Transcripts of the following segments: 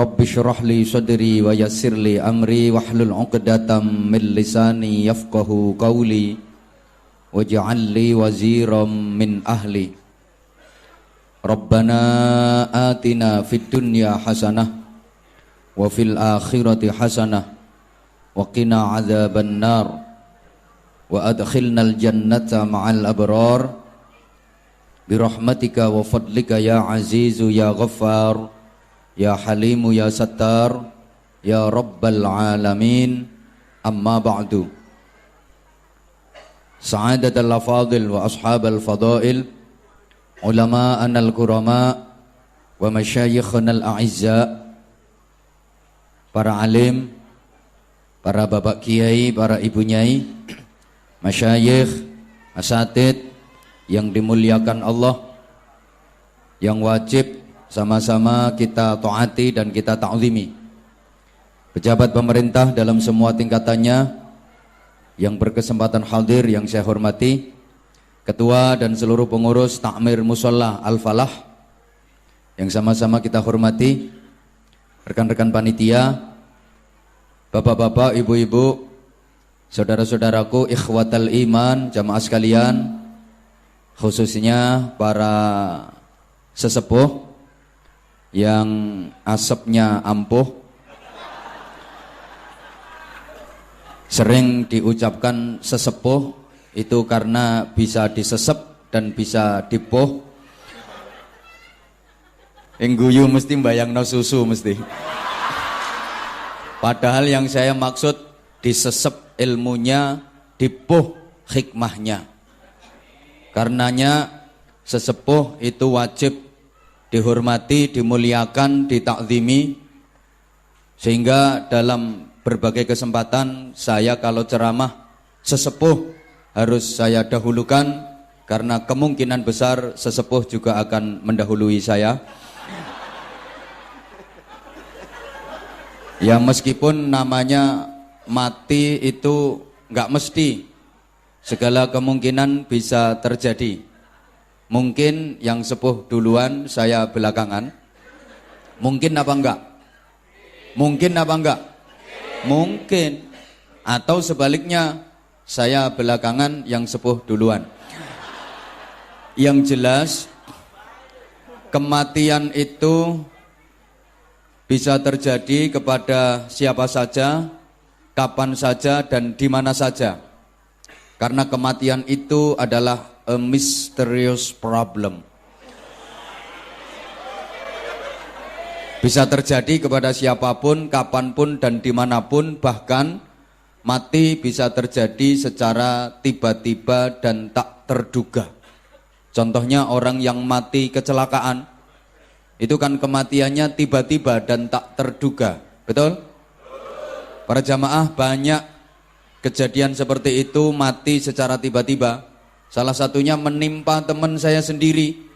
Rabbi shrah li sadri wa yassir li amri wahlul 'uqdatam min lisani yafqahu qawli waj'al li waziram min ahli. Rabbana atina fid dunya hasanah wa fil akhirati hasanah wa qina adzaban nar wa adkhilnal jannata ma'al abrar birahmatika wa fadlika ya azizu ya ghaffar ya halimu ya sattar ya rabbal alamin. Amma ba'du. Sa'adatal afadil wa ashabal fadail, ulama'ana al-kurama wa masyayikhana al-a'izza, para alim, para bapak kiai, para ibu nyai, masyayikh, asatid yang dimuliakan Allah, yang wajib sama-sama kita taati dan kita ta'zimi. Pejabat pemerintah dalam semua tingkatannya yang berkesempatan hadir yang saya hormati, ketua dan seluruh pengurus Takmir Musholla Al-Falah yang sama-sama kita hormati, rekan-rekan panitia, bapak-bapak, ibu-ibu, saudara-saudaraku, ikhwatal iman, jamaah sekalian, khususnya para sesepuh yang asapnya ampuh, sering diucapkan sesepuh itu karena bisa disesep dan bisa dipuh. Engguyu mesti mbayangno susu mesti. Padahal yang saya maksud disesep ilmunya, dipuh hikmahnya. Karenanya sesepuh itu wajib dihormati, dimuliakan, ditakzimi, sehingga dalam berbagai kesempatan saya kalau ceramah sesepuh harus saya dahulukan, karena kemungkinan besar sesepuh juga akan mendahului saya. Ya meskipun namanya mati itu nggak mesti, segala kemungkinan bisa terjadi. Mungkin yang sepuh duluan, saya belakangan. Mungkin apa enggak? Mungkin apa enggak? Mungkin. Atau sebaliknya, saya belakangan, yang sepuh duluan. Yang jelas, kematian itu bisa terjadi kepada siapa saja, kapan saja, dan di mana saja. Karena kematian itu adalah a mysterious problem. Bisa terjadi kepada siapapun, kapanpun, dan dimanapun. Bahkan mati bisa terjadi secara tiba-tiba dan tak terduga. Contohnya orang yang mati kecelakaan, itu kan kematiannya tiba-tiba dan tak terduga. Betul? Para jamaah, banyak kejadian seperti itu, mati secara tiba-tiba. Salah satunya menimpa teman saya sendiri,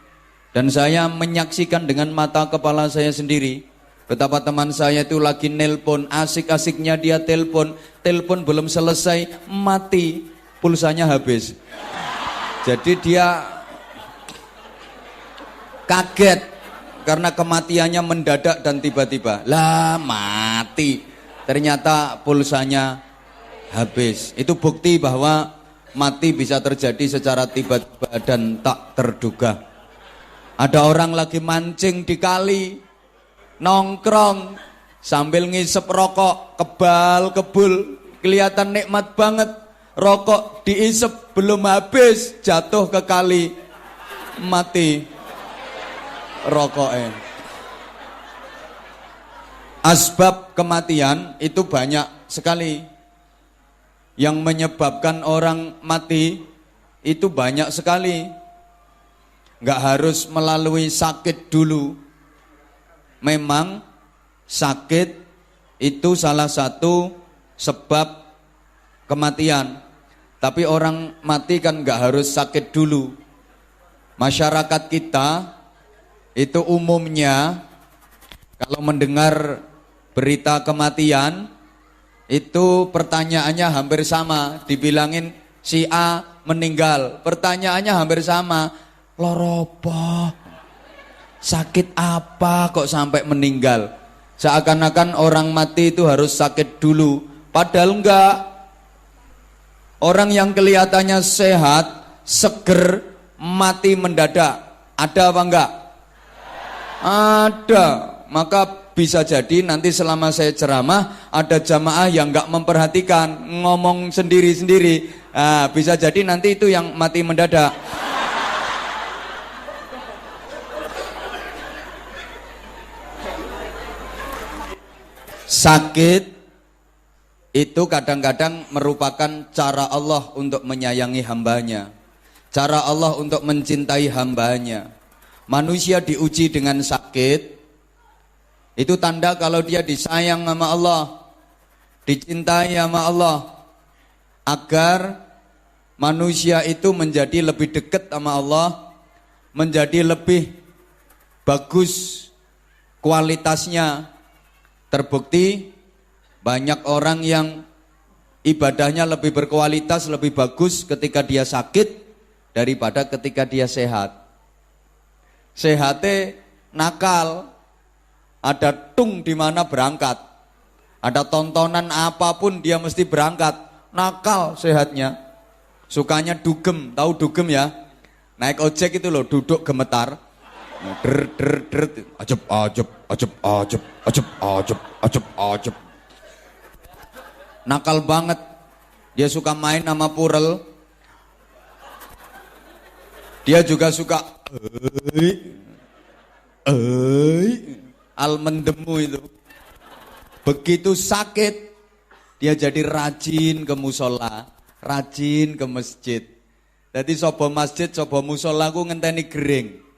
dan saya menyaksikan dengan mata kepala saya sendiri betapa teman saya itu lagi nelpon, asik-asiknya dia telepon belum selesai mati, pulsanya habis. Jadi dia kaget karena kematiannya mendadak dan tiba-tiba. Lah mati, ternyata pulsanya habis. Itu bukti bahwa mati bisa terjadi secara tiba-tiba dan tak terduga. Ada orang lagi mancing di kali, nongkrong sambil ngisep rokok, kebal-kebul, kelihatan nikmat banget. Rokok diisep belum habis, jatuh ke kali, mati rokoknya. Asbab kematian itu banyak sekali. Yang menyebabkan orang mati itu banyak sekali. Nggak harus melalui sakit dulu. Memang sakit itu salah satu sebab kematian. Tapi orang mati kan nggak harus sakit dulu. Masyarakat kita itu umumnya kalau mendengar berita kematian, itu pertanyaannya hampir sama. Dibilangin si A meninggal, pertanyaannya hampir sama. Loropo, sakit apa kok sampai meninggal? Seakan-akan orang mati itu harus sakit dulu, padahal enggak. Orang yang kelihatannya sehat, seger, mati mendadak, ada apa enggak? Ada. Maka bisa jadi nanti selama saya ceramah ada jamaah yang enggak memperhatikan, ngomong sendiri-sendiri. Bisa jadi nanti itu yang mati mendadak. Sakit itu kadang-kadang merupakan cara Allah untuk menyayangi hambanya, cara Allah untuk mencintai hambanya. Manusia diuji dengan sakit, itu tanda kalau dia disayang sama Allah, dicintai sama Allah, agar manusia itu menjadi lebih dekat sama Allah, menjadi lebih bagus kualitasnya. Terbukti banyak orang yang ibadahnya lebih berkualitas, lebih bagus ketika dia sakit daripada ketika dia sehat. Sehatnya nakal, ada tung di mana berangkat, ada tontonan apapun dia mesti berangkat. Nakal sehatnya, sukanya dugem, tahu dugem ya? Naik ojek itu loh, duduk gemetar. Ajep. Nakal banget. Dia suka main sama purel. Dia juga suka almendemu itu. Begitu sakit, dia jadi rajin ke musola, rajin ke masjid. Jadi sobo masjid, sobo musola ku ngenteni gering.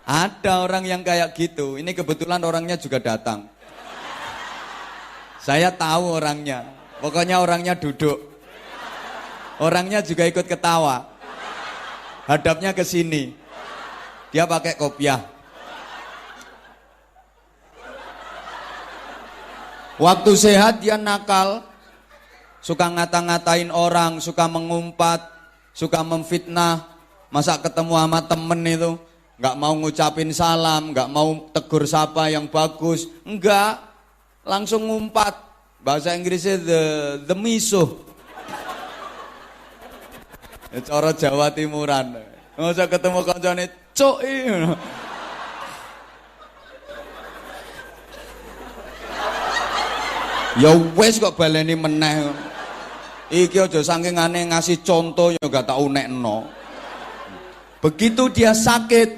Ada orang yang kayak gitu. Ini kebetulan orangnya juga datang. Saya tahu orangnya. Pokoknya orangnya duduk. Orangnya juga ikut ketawa. Hadapnya ke sini. Dia pakai kopiah. Waktu sehat dia nakal. Suka ngata-ngatain orang, suka mengumpat, suka memfitnah. Masa ketemu sama temen itu nggak mau ngucapin salam, nggak mau tegur sapa yang bagus, enggak, langsung ngumpat. Bahasa Inggrisnya the misuh. Cara Jawa Timuran. Nggak usah ketemu kancane, cuk. Ya wes kok baleni meneh. Iki aja saking aneh ngasih contoh ya gak tak unekno. Begitu dia sakit,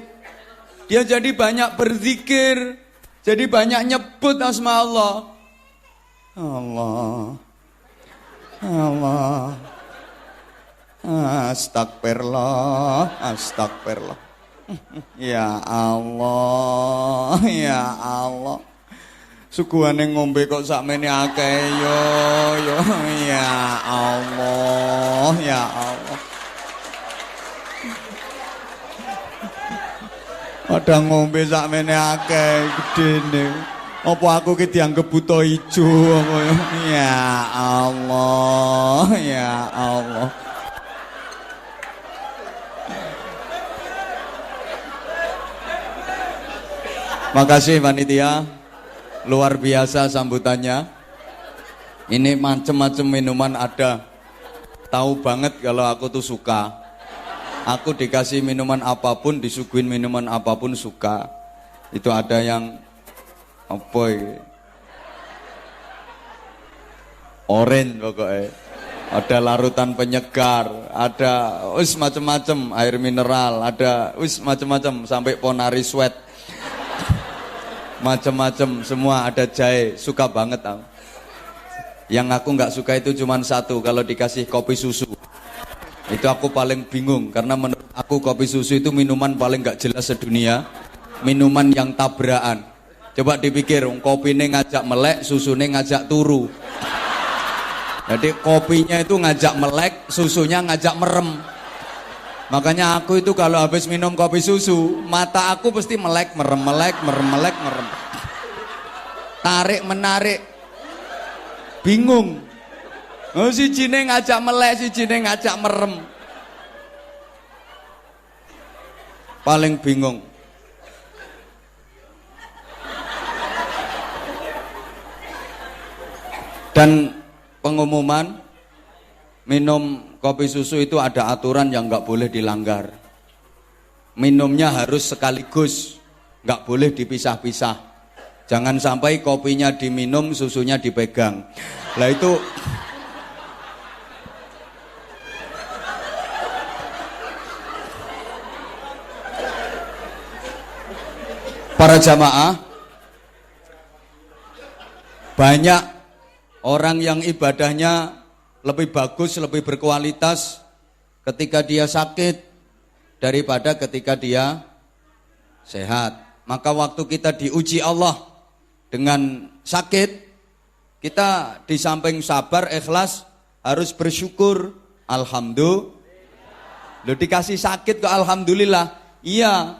dia jadi banyak berzikir, jadi banyak nyebut asma Allah. Allah, Allah, astagfirullah, astagfirullah. Ya Allah, ya Allah. Suguhane ngombe kok sakmene akeh yo, ya Allah, ya Allah. Ada ngombe sakmene akeh gedene. Apa aku ki dianggep buta ijo apa ya? Ya Allah, ya Allah. Makasih panitia. Luar biasa sambutannya. Ini macam-macam minuman ada. Tahu banget kalau aku tuh suka. Aku dikasih minuman apapun, disuguhin minuman apapun suka. Itu ada yang apa ya? Orange pokoknya. Ada larutan penyegar, ada macam-macam air mineral, ada macam-macam sampai Ponari Sweat. Macam-macam semua ada jahe, suka banget aku. Yang aku nggak suka itu cuma satu, kalau dikasih kopi susu. Itu aku paling bingung, karena menurut aku kopi susu itu minuman paling gak jelas sedunia. Minuman yang tabrakan. Coba dipikir, kopinya ngajak melek, susunya ngajak turu. Jadi kopinya itu ngajak melek, susunya ngajak merem. Makanya aku itu kalau habis minum kopi susu, mata aku pasti melek, merem, melek, merem, melek, merem. Tarik, menarik. Bingung. Oh, si Cine ngajak melek, si Cine ngajak merem. Paling bingung. Dan pengumuman, minum kopi susu itu ada aturan yang nggak boleh dilanggar. Minumnya harus sekaligus, nggak boleh dipisah-pisah. Jangan sampai kopinya diminum, susunya dipegang. Lah itu para jamaah, banyak orang yang ibadahnya lebih bagus, lebih berkualitas ketika dia sakit daripada ketika dia sehat. Maka waktu kita diuji Allah dengan sakit, kita di samping sabar, ikhlas, harus bersyukur. Alhamdulillah. Loh, dikasih sakit kok alhamdulillah. Iya,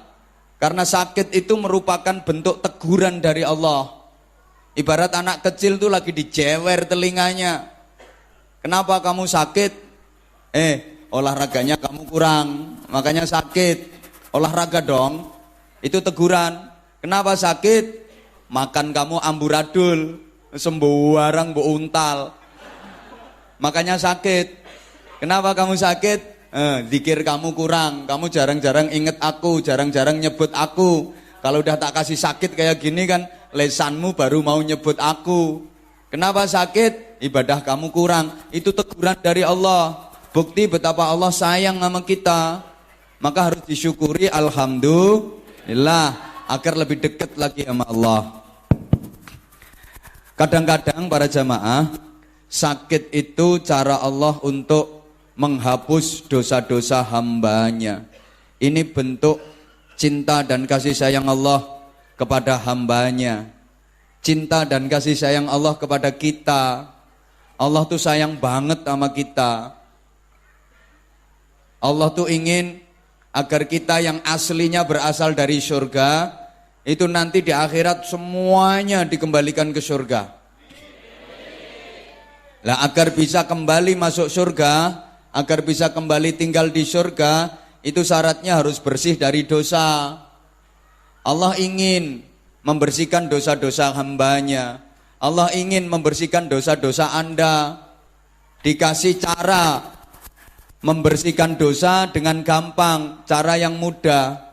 karena sakit itu merupakan bentuk teguran dari Allah. Ibarat anak kecil tuh lagi dijewer telinganya. Kenapa kamu sakit? Olahraganya kamu kurang, makanya sakit. Olahraga dong. Itu teguran. Kenapa sakit? Makan kamu amburadul, sembarang bu untal. Makanya sakit. Kenapa kamu sakit? Zikir kamu kurang, kamu jarang-jarang inget aku, jarang-jarang nyebut aku. Kalau udah tak kasih sakit kayak gini kan, lesanmu baru mau nyebut aku. Kenapa sakit? Ibadah kamu kurang. Itu teguran dari Allah. Bukti betapa Allah sayang sama kita. Maka harus disyukuri, alhamdulillah, agar lebih dekat lagi sama Allah. Kadang-kadang para jamaah, sakit itu cara Allah untuk menghapus dosa-dosa hambanya. Ini bentuk cinta dan kasih sayang Allah kepada hambanya. Cinta dan kasih sayang Allah kepada kita. Allah tuh sayang banget sama kita. Allah tuh ingin agar kita yang aslinya berasal dari surga, itu nanti di akhirat semuanya dikembalikan ke surga. Lah agar bisa kembali masuk surga, agar bisa kembali tinggal di surga, itu syaratnya harus bersih dari dosa. Allah ingin membersihkan dosa-dosa hambanya. Allah ingin membersihkan dosa-dosa Anda. Dikasih cara membersihkan dosa dengan gampang, cara yang mudah.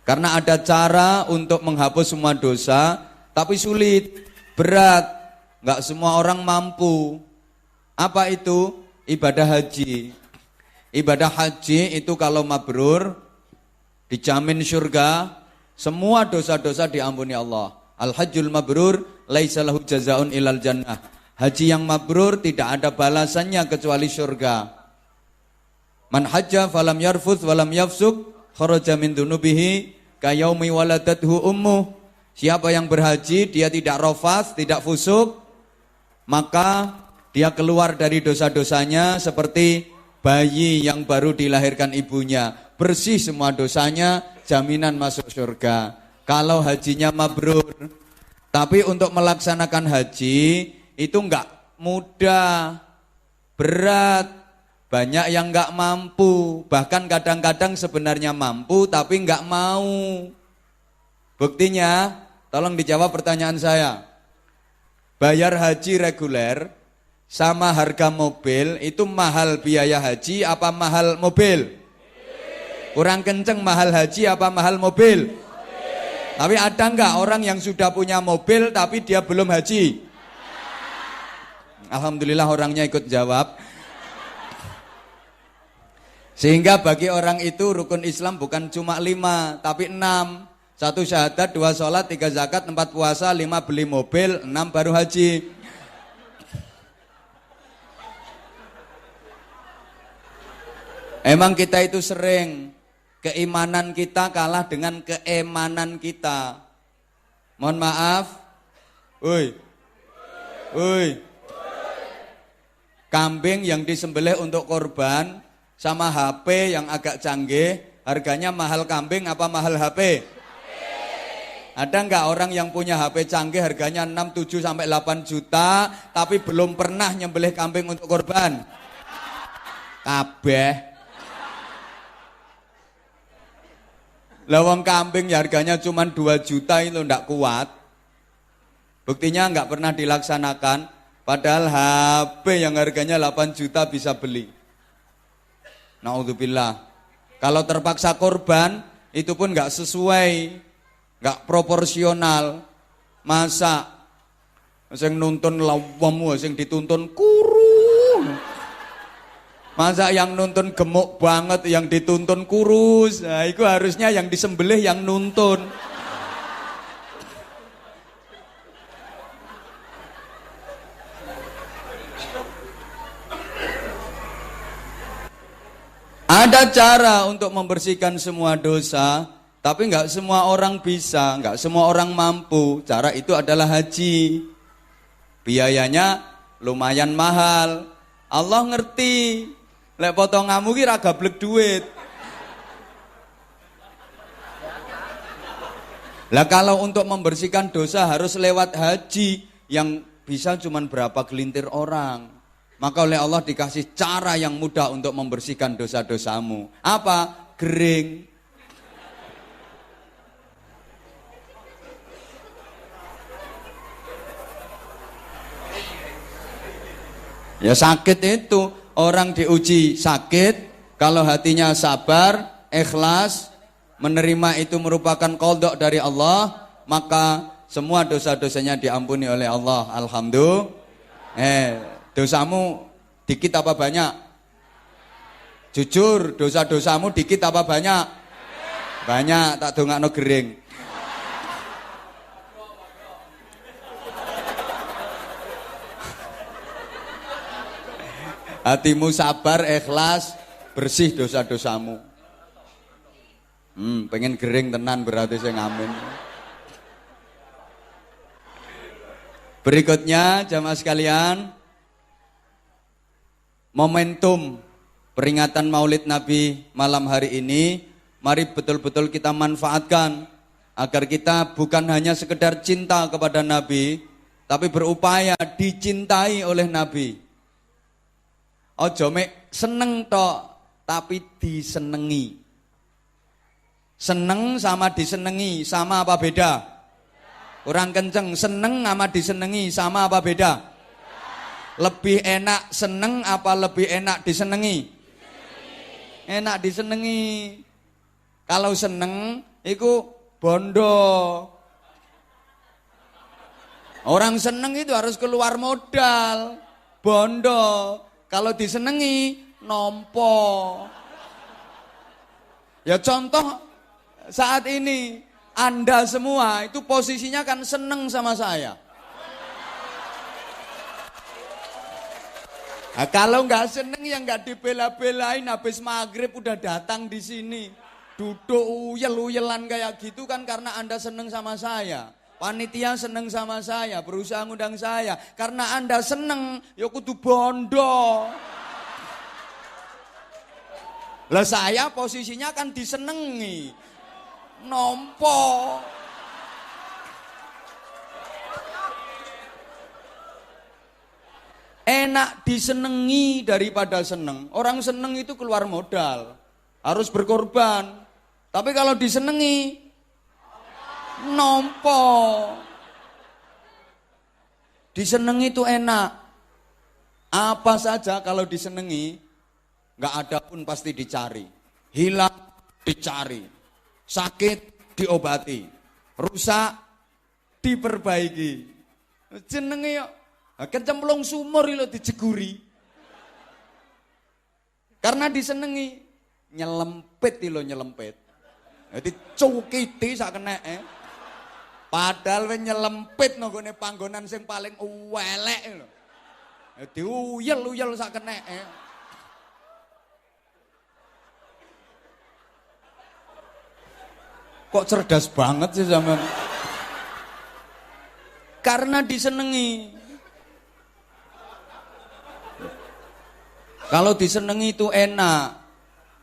Karena ada cara untuk menghapus semua dosa, tapi sulit, berat. Nggak semua orang mampu. Apa itu? Ibadah haji. Ibadah haji itu kalau mabrur, dijamin surga, semua dosa-dosa diampuni Allah. Al-hajjul mabrur laisa lahu jazaun ilal jannah. Haji yang mabrur tidak ada balasannya kecuali surga. Man hajja falam yarfuth walam yafsuk kharaja min dunubihi kayaumi waladathu ummuh. Siapa yang berhaji dia tidak rafas, tidak fusuk, maka dia keluar dari dosa-dosanya seperti bayi yang baru dilahirkan ibunya. Bersih semua dosanya, jaminan masuk surga. Kalau hajinya mabrur. Tapi untuk melaksanakan haji itu enggak mudah, berat. Banyak yang enggak mampu. Bahkan kadang-kadang sebenarnya mampu tapi enggak mau. Buktinya, tolong dijawab pertanyaan saya. Bayar haji reguler sama harga mobil itu mahal biaya haji apa mahal mobil? Kurang kenceng mahal haji apa mahal mobil? Tapi ada enggak orang yang sudah punya mobil tapi dia belum haji? Alhamdulillah orangnya ikut jawab. Sehingga bagi orang itu rukun Islam bukan cuma 5 tapi 6. 1 syahadat, 2 sholat, 3 zakat, 4 puasa, 5 beli mobil, 6 baru haji. Emang kita itu sering keimanan kita kalah dengan keemanan kita. Mohon maaf. Kambing yang disembelih untuk korban sama HP yang agak canggih, harganya mahal kambing apa mahal HP? Ada enggak orang yang punya HP canggih harganya 6, 7 sampai 8 juta tapi belum pernah nyembelih kambing untuk korban? Kabeh. Lawang kambing ya harganya cuma 2 juta itu enggak kuat. Buktinya enggak pernah dilaksanakan. Padahal HP yang harganya 8 juta bisa beli. Naudzubillah. Kalau terpaksa korban, itu pun nggak sesuai, nggak proporsional. Masa sing nuntun lawamu, sing dituntun kuru. Masa yang nuntun gemuk banget, yang dituntun kurus. Nah, itu harusnya yang disembelih yang nuntun. Ada cara untuk membersihkan semua dosa, tapi nggak semua orang bisa, nggak semua orang mampu. Cara itu adalah haji. Biayanya lumayan mahal. Allah ngerti. Lek potonganmu ki ra gablek duit. Lah kalau untuk membersihkan dosa harus lewat haji yang bisa cuman berapa gelintir orang. Maka oleh Allah dikasih cara yang mudah untuk membersihkan dosa-dosamu. Apa? Gering. Ya sakit itu. Orang diuji sakit. Kalau hatinya sabar, ikhlas, menerima itu merupakan qadha dari Allah, maka semua dosa-dosanya diampuni oleh Allah. Alhamdulillah. Dosamu dikit apa banyak? Jujur, dosa-dosamu dikit apa banyak? Banyak, tak dongakno gering. Hatimu sabar, ikhlas, bersih dosa-dosamu. Pengen gering tenan berarti saya ngamen. Berikutnya jamaah sekalian, momentum peringatan Maulid Nabi malam hari ini, mari betul-betul kita manfaatkan agar kita bukan hanya sekedar cinta kepada Nabi, tapi berupaya dicintai oleh Nabi. Ojo mek seneng tok, tapi disenengi. Seneng sama disenengi sama apa beda? Kurang kenceng. Seneng sama disenengi sama apa beda? Lebih enak seneng apa lebih enak disenengi? Enak disenengi. Kalau seneng itu bondo. Orang seneng itu harus keluar modal. Bondo. Kalau disenengi nompo. Ya contoh saat ini Anda semua itu posisinya kan seneng sama saya. Nah, kalau nggak seneng ya nggak dibela-belain, habis maghrib udah datang di sini, duduk uyel-uyelan kayak gitu kan karena Anda seneng sama saya. Panitia seneng sama saya, berusaha ngundang saya. Karena Anda seneng, ya kudu bondo. Lah saya posisinya kan disenengi, nompo. Enak disenengi daripada seneng. Orang seneng itu keluar modal, harus berkorban. Tapi kalau disenengi, nompo. Disenengi itu enak. Apa saja kalau disenengi, nggak ada pun pasti dicari. Hilang dicari, sakit diobati, rusak diperbaiki. Jenenge yuk. Kecemplung sumur lo dijeguri. Karena disenengi, nyelempit lo nyelempit. Jadi cukiti sak keneke. Padahal we nyelempit nggone panggonan sing paling elek lho. Dadi uyel-uyel sak keneke. Kok cerdas banget sih sampean? Karena disenengi. Kalau disenengi itu enak,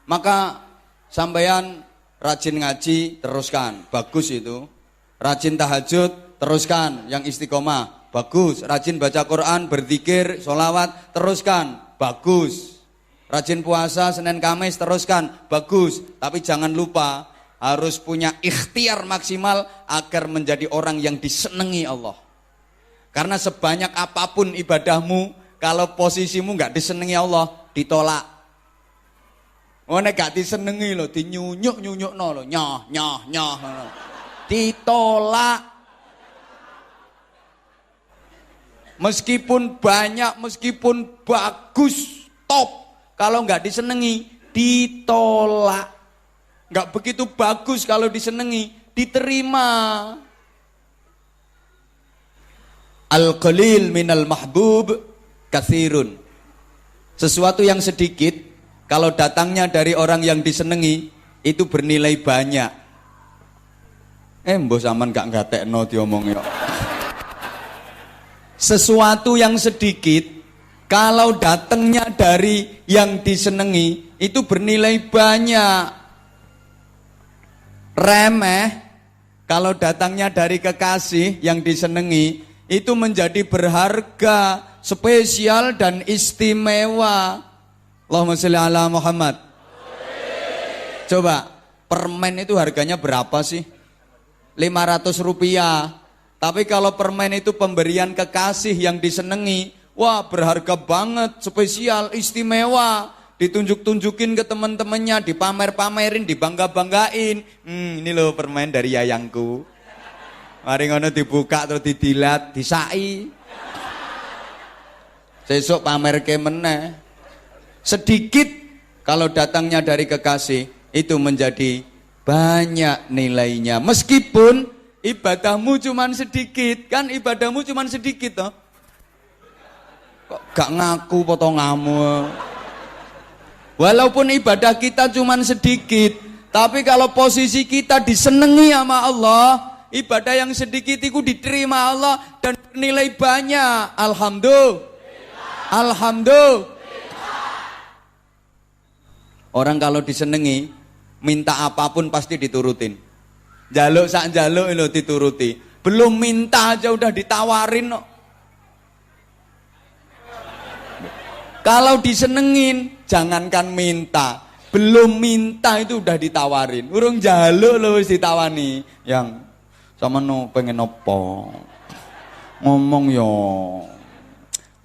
maka sampean rajin ngaji teruskan, bagus itu. Rajin tahajud teruskan, yang istiqomah, bagus. Rajin baca Quran, berzikir, sholawat teruskan, bagus. Rajin puasa Senin Kamis teruskan, bagus. Tapi jangan lupa harus punya ikhtiar maksimal agar menjadi orang yang disenangi Allah. Karena sebanyak apapun ibadahmu, kalau posisimu nggak disenangi Allah, ditolak. Oh, nek gak disenengi lho, dinyunyuk-nyunyukno lho, nyoh. Ditolak. Meskipun banyak, meskipun bagus, top, kalau nggak disenengi, ditolak. Nggak begitu bagus kalau disenengi, diterima. Al-qalil minal mahbub katsirun. Sesuatu yang sedikit kalau datangnya dari orang yang disenengi itu bernilai banyak. Mbok sampean gak ngatekno diomong yo. Sesuatu yang sedikit kalau datangnya dari yang disenengi itu bernilai banyak. Remeh kalau datangnya dari kekasih yang disenengi itu menjadi berharga, spesial dan istimewa. Allahumma sholli ala Muhammad. Coba, permen itu harganya berapa sih? 500 rupiah. Tapi kalau permen itu pemberian kekasih yang disenengi, wah berharga banget, spesial, istimewa. Ditunjuk-tunjukin ke teman-temannya, dipamer-pamerin, dibangga-banggain. Ini loh permen dari yayangku. Mari ngono dibuka terus didilat, disai. Sesuk pamer ke meneh. Sedikit kalau datangnya dari kekasih itu menjadi banyak nilainya. Meskipun ibadahmu cuman sedikit, kan ibadahmu cuman sedikit toh. Kok gak ngaku potonganmu. Walaupun ibadah kita cuman sedikit, tapi kalau posisi kita disenengi sama Allah, ibadah yang sedikit itu diterima Allah dan bernilai banyak. Alhamdulillah. Alhamdulillah. Orang kalau disenengi, minta apapun pasti diturutin. Jaluk sak jaluk lho dituruti. Belum minta aja udah ditawarin kok. Kalau disenengin, jangankan minta, belum minta itu udah ditawarin. Urung jaluk lho wis ditawani. Yang sama no pengen opo? Ngomong yo.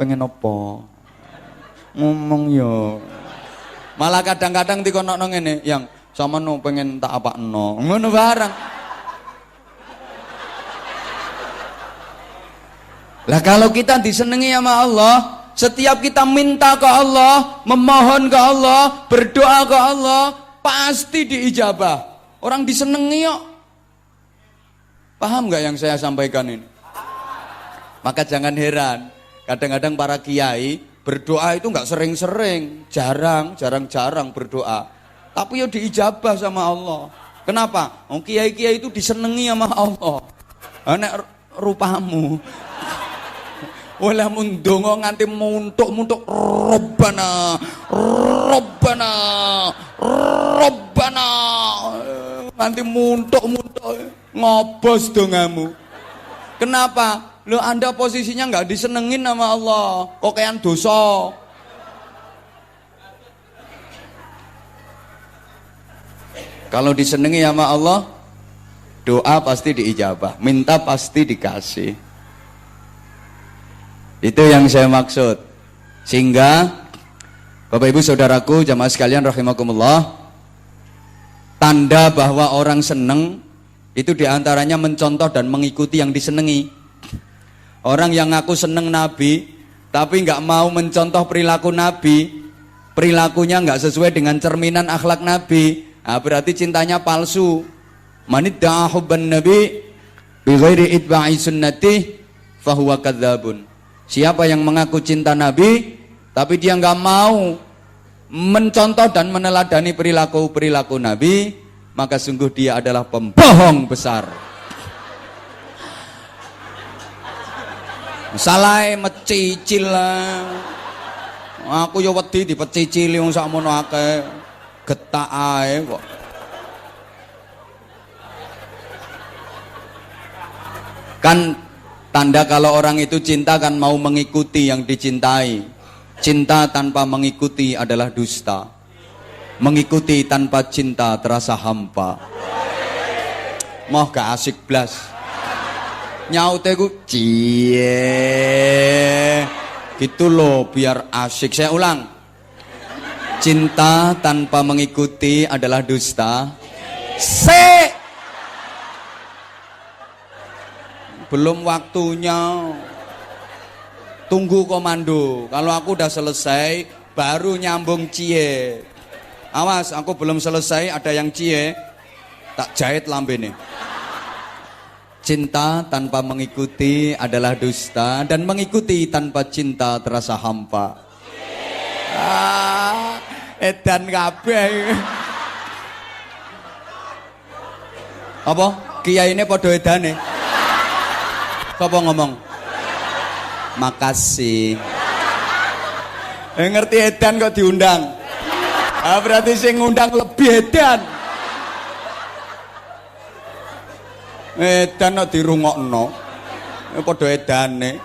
Pengen opo? Ngomong yo. Malah kadang-kadang dikonokno ngene, yang sama no pengen tak apakno. Ngono barang. Lah kalau kita disenengi sama Allah, setiap kita minta ke Allah, memohon ke Allah, berdoa ke Allah, pasti diijabah. Orang disenengi kok. Paham nggak yang saya sampaikan ini? Maka jangan heran, kadang-kadang para kiai berdoa itu nggak sering-sering, jarang-jarang berdoa. Tapi ya diijabah sama Allah. Kenapa? Oh, kiai-kiai itu disenengi sama Allah. Nek rupamu. Wala mundonga nganti muntuk-muntuk Rabbana nganti muntuk-muntuk ngobos dongamu. Kenapa? Lo Anda posisinya nggak disenengin sama Allah, kok kayak dosa. Kalau disenengi sama Allah, doa pasti diijabah, minta pasti dikasih. Itu yang saya maksud. Sehingga Bapak Ibu Saudaraku jamaah sekalian rahimakumullah, tanda bahwa orang seneng itu diantaranya mencontoh dan mengikuti yang disenengi. Orang yang ngaku seneng Nabi tapi nggak mau mencontoh perilaku Nabi, perilakunya nggak sesuai dengan cerminan akhlak Nabi, nah, berarti cintanya palsu. Manidda'a hubban nabi bi ghairi itba'i sunnati fahuwa kadzabun. Siapa yang mengaku cinta Nabi tapi dia nggak mau mencontoh dan meneladani perilaku Nabi, maka sungguh dia adalah pembohong besar. Salah mecicil lah. Aku ya wedi dipecicili wong sakmono akeh. Getak ae kok. Kan tanda kalau orang itu cinta kan mau mengikuti yang dicintai. Cinta tanpa mengikuti adalah dusta. Mengikuti tanpa cinta terasa hampa. Moh gak asik blas. Nyaute ku cie. Gitu loh biar asik. Saya ulang. Cinta tanpa mengikuti adalah dusta. Belum waktunya. Tunggu komando. Kalau aku udah selesai baru nyambung cie. Awas, aku belum selesai ada yang cie. Tak jahit lambene. Cinta tanpa mengikuti adalah dusta, dan mengikuti tanpa cinta terasa hampa. Edan kabeh. Apa? Kiyaine padha edane. Sapa ngomong? Makasih. Ngerti edan kok diundang. Berarti sing ngundang lebih edan. Edan kok dirungokno. Padha edane.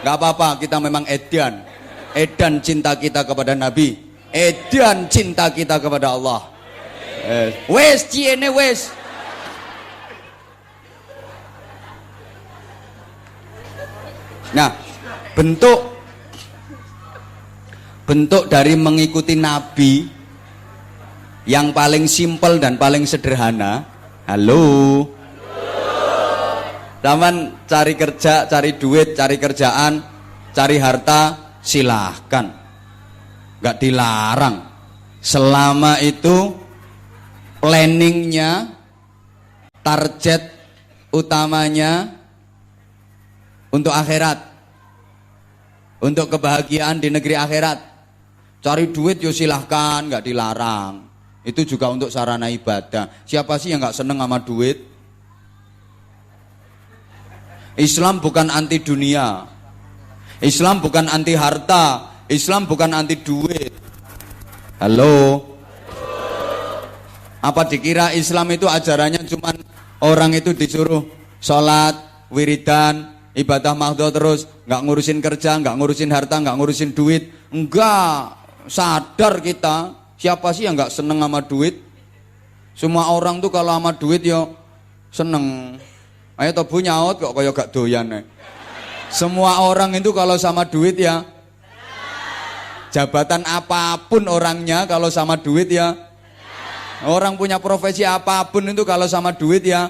Enggak apa-apa, kita memang edan. Edan cinta kita kepada Nabi. Edan cinta kita kepada Allah. Wes ciene wes. Nah, bentuk dari mengikuti Nabi yang paling simpel dan paling sederhana. Halo. Zaman cari kerja, cari duit, cari kerjaan, cari harta, silahkan. Gak dilarang. Selama itu planningnya, target utamanya untuk akhirat, untuk kebahagiaan di negeri akhirat. Cari duit yo silahkan, gak dilarang. Itu juga untuk sarana ibadah. Siapa sih yang gak seneng sama duit? Islam bukan anti dunia. Islam bukan anti harta. Islam bukan anti duit. Halo. Apa dikira Islam itu ajarannya cuman orang itu disuruh sholat, wiridan, ibadah mahdhah terus, nggak ngurusin kerja, nggak ngurusin harta, nggak ngurusin duit? Enggak. Sadar kita. Siapa sih yang nggak seneng sama duit? Semua orang tuh kalau sama duit yo seneng. Ayo tobu nyaut kok kaya gak doyan. Semua orang itu kalau sama duit ya, jabatan apapun orangnya kalau sama duit ya, orang punya profesi apapun itu kalau sama duit ya,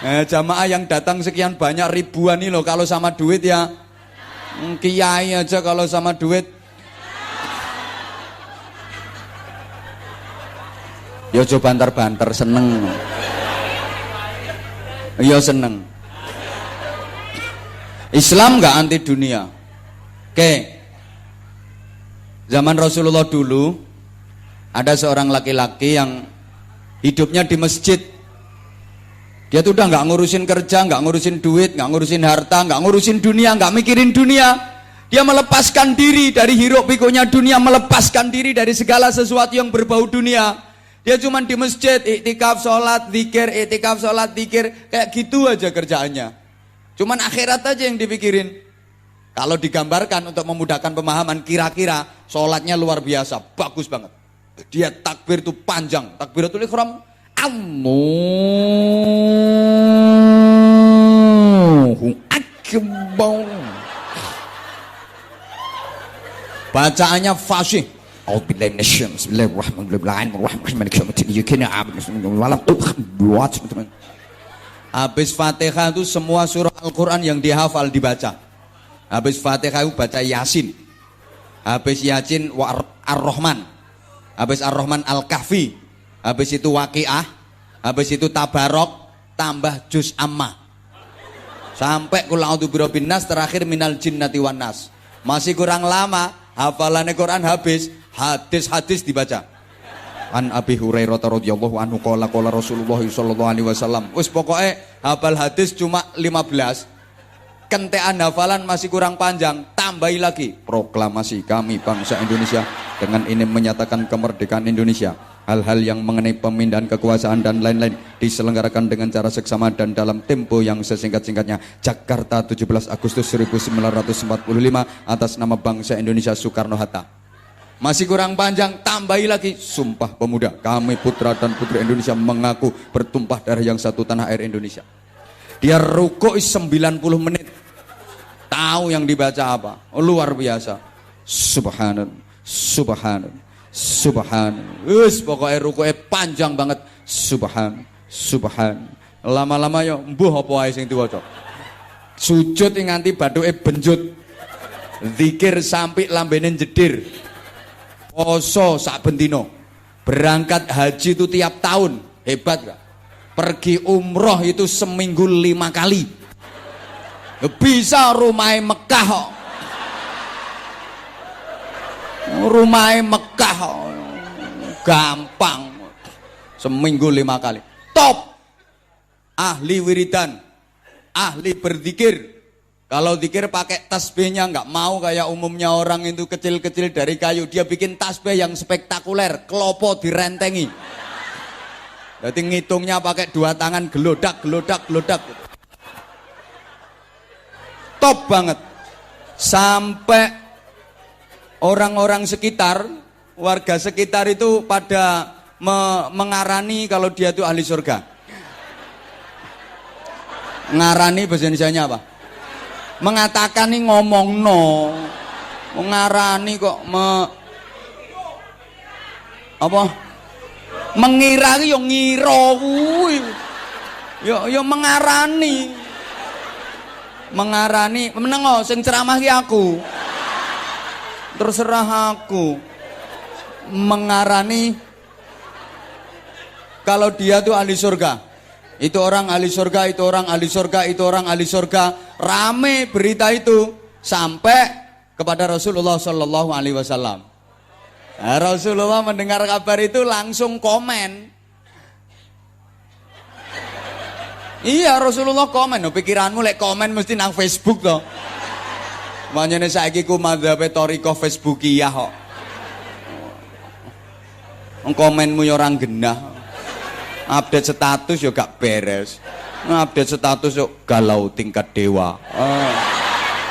jamaah yang datang sekian banyak ribuan ini loh kalau sama duit ya, kiai aja kalau sama duit, yo coba banter-banter seneng. Iya seneng. Islam gak anti dunia. Oke. Zaman Rasulullah dulu ada seorang laki-laki yang hidupnya di masjid. Dia tuh udah gak ngurusin kerja, gak ngurusin duit, gak ngurusin harta, gak ngurusin dunia, gak mikirin dunia. Dia melepaskan diri dari hiruk pikuknya dunia, melepaskan diri dari segala sesuatu yang berbau dunia. Dia cuma di masjid, iktikaf, sholat, zikir, iktikaf, sholat, zikir, kayak gitu aja kerjaannya. Cuman akhirat aja yang dipikirin. Kalau digambarkan untuk memudahkan pemahaman, kira-kira sholatnya luar biasa, bagus banget. Dia takbir itu panjang, takbiratul ihram, Allahu Akbar. Bacaannya fasih. Habis Fatihah itu semua surah Al-Quran yang dihafal dibaca. Habis Fatihah itu baca Yasin. Habis Yasin Ar-Rahman. Habis Ar-Rahman Al-Kahfi. Habis itu Waqiah. Habis itu Tabarok. Tambah Juz Ammah. Sampai Qul a'udzu birabbin nas, terakhir minal jinnati wan nas. Masih kurang lama hafalannya Quran habis, hadis-hadis dibaca. An Abi Hurairah radhiyallahu anhu qala Rasulullah sallallahu alaihi wasallam. Wis pokoke hafal hadis cuma 15. Kentean hafalan masih kurang panjang, tambahi lagi. Proklamasi kami bangsa Indonesia dengan ini menyatakan kemerdekaan Indonesia. Hal-hal yang mengenai pemindahan kekuasaan dan lain-lain diselenggarakan dengan cara seksama dan dalam tempo yang sesingkat-singkatnya. Jakarta 17 Agustus 1945 atas nama bangsa Indonesia Soekarno-Hatta. Masih kurang panjang, tambahi lagi. Sumpah Pemuda, kami putra dan putri Indonesia mengaku bertumpah darah yang satu tanah air Indonesia. Dia rukuk 90 menit. Tahu yang dibaca apa. Luar biasa. Subhanallah, subhanallah, subhanallah. Pokoknya rukuknya panjang banget. Subhan. Lama-lama ya mbuh apa ae sing diwaca. Sujud nganti bathuke benjut. Zikir sampai lambene jedir. Poso sak bendino. Berangkat haji itu tiap tahun. Hebat gak? Pergi umroh itu seminggu 5 kali. Bisa rumahnya Mekah kok. Rumahnya Mekah kok. Gampang. Seminggu 5 kali. Top. Ahli wiridan, ahli berzikir. Kalau zikir pakai tasbihnya, nggak mau kayak umumnya orang itu kecil-kecil dari kayu. Dia bikin tasbih yang spektakuler, kelopo direntengi. Jadi ngitungnya pakai 2 tangan, gelodak. Top banget. Sampai orang-orang sekitar, warga sekitar itu pada mengarani kalau dia itu ahli surga. Ngarani bahasa Indonesianya apa? Mengatakan nih ngomong no, mengarani kok apa? Mengira yo ngira kuwi. Yo mengarani. Mengarani, menengo sing ceramah ki aku. Terserah aku. Mengarani kalau dia tuh ahli surga. Itu orang ahli surga, itu orang ahli surga, itu orang ahli surga. Rame berita itu sampai kepada Rasulullah Shallallahu Alaihi Wasallam. Nah, Rasulullah mendengar kabar itu langsung komen. Iya, Rasulullah komen. No, pikiranmu lek komen mesti nang Facebook toh. Makanya saiki ku madzhabe thariqah Facebookiyah kok. Komenmu ya orang genah. Update status yo gak beres. Update status yo galau tingkat dewa.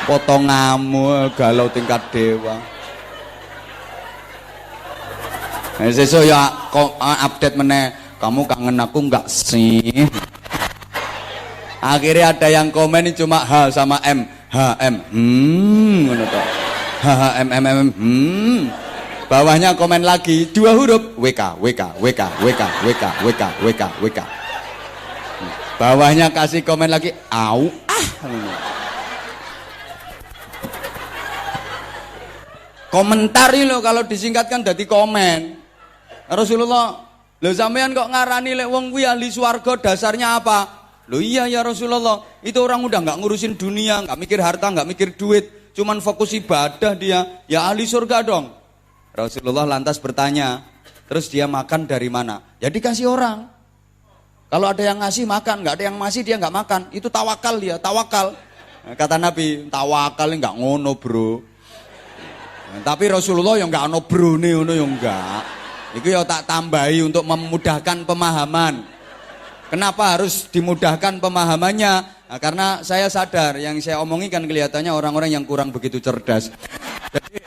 Potonganmu galau tingkat dewa. Sesuk ya update meneh. Kamu kangen aku enggak sih? Akhirnya ada yang komen cuma H sama M. Ngono to. Bawahnya komen lagi 2 huruf WK. Bawahnya kasih komen lagi au ah. Komentar lo kalau disingkatkan jadi komen. Rasulullah, lo sampean kok ngarani lek wong kuwi ahli swarga dasarnya apa? Lo iya ya Rasulullah, itu orang udah nggak ngurusin dunia, nggak mikir harta, nggak mikir duit, cuman fokus ibadah dia, ya ahli surga dong. Rasulullah lantas bertanya, terus dia makan dari mana? Ya dikasih orang. Kalau ada yang ngasih makan, nggak ada yang ngasih dia nggak makan. Itu tawakal dia, tawakal. Kata Nabi, tawakal nggak ngono bro. Tapi Rasulullah yang nggak ono bro nih, ono yang nggak. Itu ya tak tambahi untuk memudahkan pemahaman. Kenapa harus dimudahkan pemahamannya? Nah, karena saya sadar yang saya omongin kan kelihatannya orang-orang yang kurang begitu cerdas. Jadi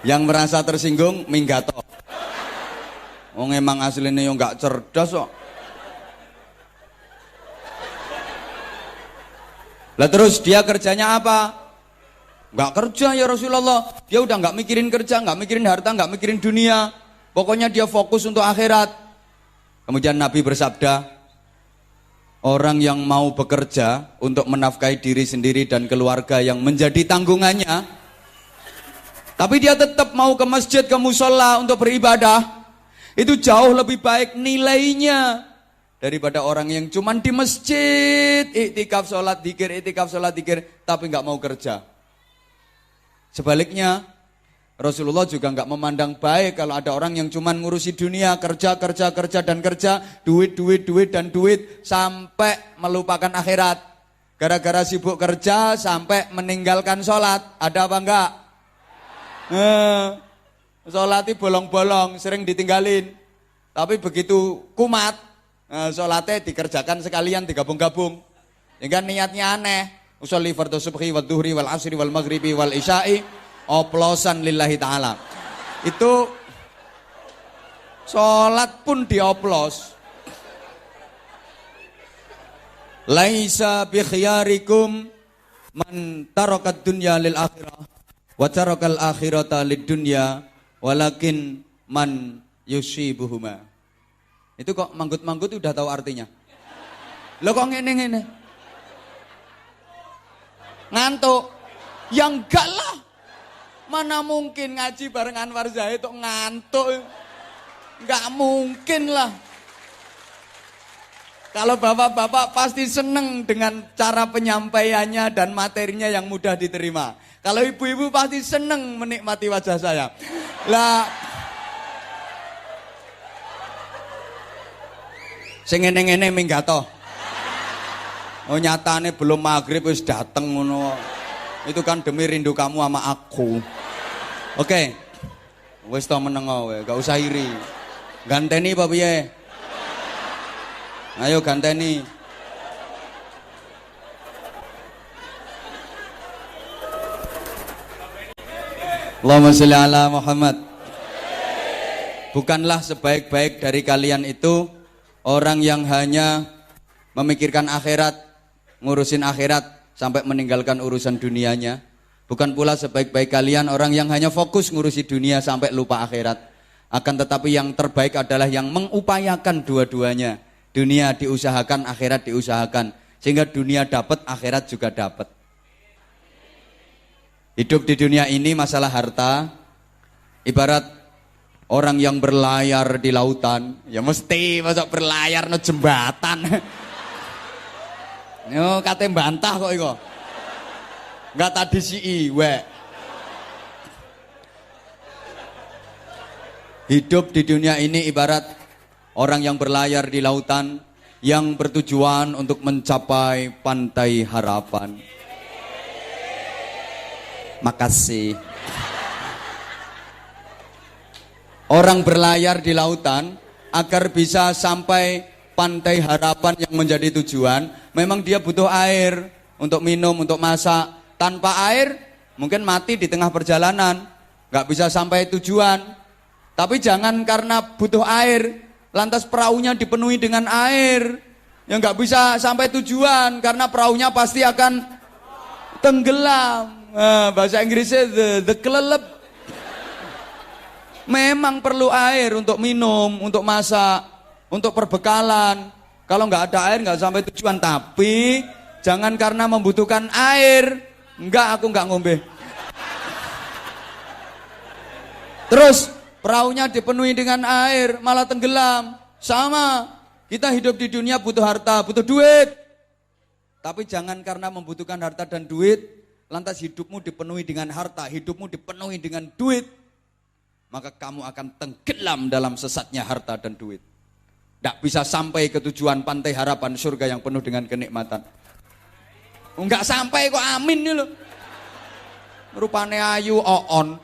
yang merasa tersinggung minggato. Wong emang aslinya yang nggak cerdas kok. Lah terus dia kerjanya apa? Nggak kerja ya Rasulullah. Dia udah nggak mikirin kerja, nggak mikirin harta, nggak mikirin dunia. Pokoknya dia fokus untuk akhirat. Kemudian Nabi bersabda, orang yang mau bekerja untuk menafkahi diri sendiri dan keluarga yang menjadi tanggungannya, tapi dia tetap mau ke masjid, ke musola untuk beribadah, itu jauh lebih baik nilainya daripada orang yang cuman di masjid, iktikaf sholat dikir, tapi nggak mau kerja. Sebaliknya, Rasulullah juga nggak memandang baik kalau ada orang yang cuman ngurusi dunia, kerja, duit, sampai melupakan akhirat. Gara-gara sibuk kerja, sampai meninggalkan sholat. Ada apa enggak? Sholatnya bolong-bolong, sering ditinggalin. Tapi begitu kumat, sholatnya dikerjakan sekalian, digabung-gabung. Hingga niatnya aneh. Usolli fardhu subhi wal duhri wal asri wal maghribi wal isya'i oplosan lillahi ta'ala. Itu sholat pun dioplos. Laisa bi khiyarikum man tarakat dunya lil akhirah wa tarakal akhirata lid dunya walakin man yusibuhuma. Itu kok manggut-manggut udah tahu artinya. Lo kok ngene-ngene? Ngantuk. Ya enggak lah. Mana mungkin ngaji bareng Anwar Zahid kok ngantuk. Enggak mungkin lah. Kalau bapak-bapak pasti seneng dengan cara penyampaiannya dan materinya yang mudah diterima. Kalau ibu-ibu pasti seneng menikmati wajah saya. Lah, sing ngene-ngene minggato. Oh nyatane belum maghrib wis dateng ngono. Itu kan demi rindu kamu sama aku. Oke. Wis to meneng wae, gak usah iri. Ganteni apa piye? Ayo ganteni. Allahumma sholli ala Muhammad. Bukanlah sebaik-baik dari kalian itu orang yang hanya memikirkan akhirat, ngurusin akhirat sampai meninggalkan urusan dunianya. Bukan pula sebaik-baik kalian orang yang hanya fokus ngurusi dunia sampai lupa akhirat. Akan tetapi yang terbaik adalah yang mengupayakan dua-duanya. Dunia diusahakan, akhirat diusahakan. Sehingga dunia dapat, akhirat juga dapat. Hidup di dunia ini masalah harta. Ibarat orang yang berlayar di lautan. Ya mesti masuk berlayar no jembatan. Yo kate bantah kok iko. Enggak tadi si iwe. Hidup di dunia ini ibarat orang yang berlayar di lautan yang bertujuan untuk mencapai pantai harapan. Makasih. Orang berlayar di lautan agar bisa sampai pantai harapan yang menjadi tujuan, memang dia butuh air untuk minum, untuk masak. Tanpa air mungkin mati di tengah perjalanan, nggak bisa sampai tujuan. Tapi jangan karena butuh air lantas perahunya dipenuhi dengan air, yang nggak bisa sampai tujuan karena perahunya pasti akan tenggelam. Bahasa Inggrisnya the kelelep. Memang perlu air untuk minum, untuk masak, untuk perbekalan. Kalau nggak ada air nggak sampai tujuan. Tapi jangan karena membutuhkan air, aku nggak ngombe. Terus perahunya dipenuhi dengan air, malah tenggelam. Sama, kita hidup di dunia butuh harta, butuh duit. Tapi jangan karena membutuhkan harta dan duit, lantas hidupmu dipenuhi dengan harta, hidupmu dipenuhi dengan duit. Maka kamu akan tenggelam dalam sesatnya harta dan duit. Tidak bisa sampai ke tujuan pantai harapan surga yang penuh dengan kenikmatan. Enggak sampai kok amin nih loh. Rupane ayu oon.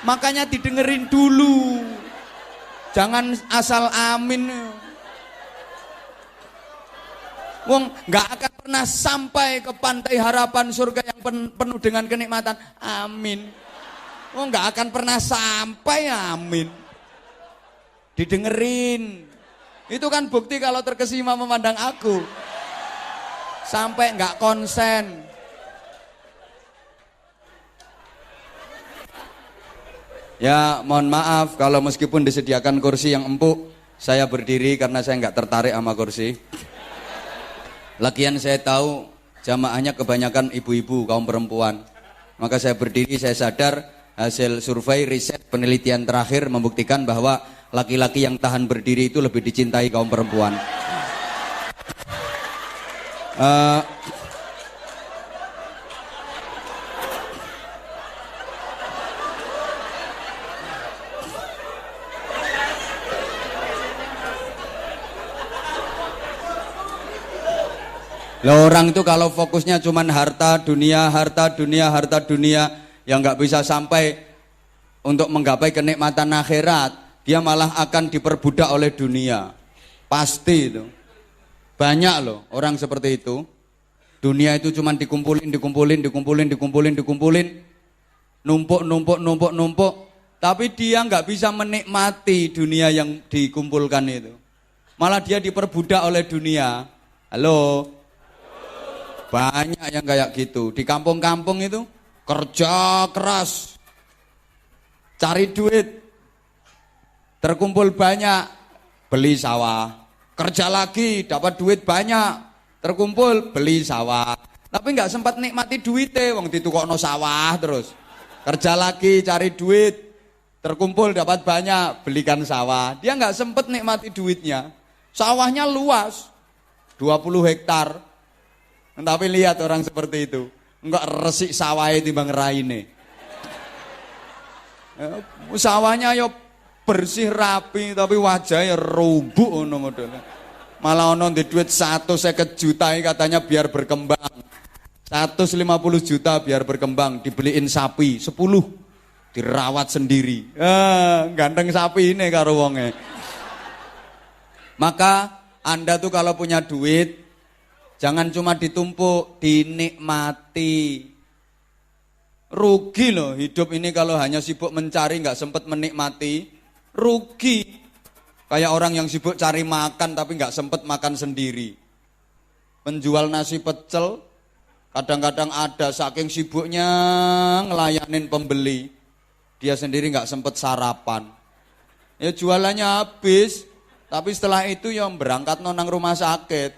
Makanya didengerin dulu. Jangan asal amin. Wong nggak akan pernah sampai ke pantai harapan surga yang penuh dengan kenikmatan. Amin. Wong nggak akan pernah sampai. Amin. Didengerin. Itu kan bukti kalau terkesima memandang aku. Sampai nggak konsen. Ya mohon maaf kalau meskipun disediakan kursi yang empuk, saya berdiri karena saya nggak tertarik sama kursi. Lagian saya tahu jamaahnya kebanyakan ibu-ibu, kaum perempuan. Maka saya berdiri, saya sadar hasil survei, riset, penelitian terakhir membuktikan bahwa laki-laki yang tahan berdiri itu lebih dicintai kaum perempuan. Lah orang itu kalau fokusnya cuman harta dunia, harta dunia, harta dunia, yang nggak bisa sampai untuk menggapai kenikmatan akhirat, dia malah akan diperbudak oleh dunia. Pasti itu. Banyak loh orang seperti itu. Dunia itu cuman dikumpulin, numpuk. Tapi dia nggak bisa menikmati dunia yang dikumpulkan itu. Malah dia diperbudak oleh dunia. Halo? Banyak yang kayak gitu. Di kampung-kampung itu kerja keras, cari duit, terkumpul banyak, beli sawah. Kerja lagi, dapat duit banyak, terkumpul, beli sawah. Tapi nggak sempat nikmati duitnya, wong ditukokno sawah terus. Kerja lagi, cari duit, terkumpul dapat banyak, belikan sawah. Dia nggak sempat nikmati duitnya. Sawahnya luas, 20 hektar. Tapi lihat orang seperti itu, enggak resik sawahnya timbang raine. Sawahnya yo bersih rapi, tapi wajahnya rumbuk ono modelnya. Malah ono di duit 150 juta katanya biar berkembang. 150 juta biar berkembang, dibeliin sapi 10, dirawat sendiri. Ganteng sapi ini karo wonge. Maka Anda tuh kalau punya duit, jangan cuma ditumpuk, dinikmati. Rugi loh hidup ini kalau hanya sibuk mencari, nggak sempat menikmati. Rugi. Kayak orang yang sibuk cari makan tapi nggak sempat makan sendiri. Penjual nasi pecel kadang-kadang ada saking sibuknya ngelayanin pembeli, dia sendiri nggak sempat sarapan. Ya jualannya habis, tapi setelah itu ya berangkat nang rumah sakit.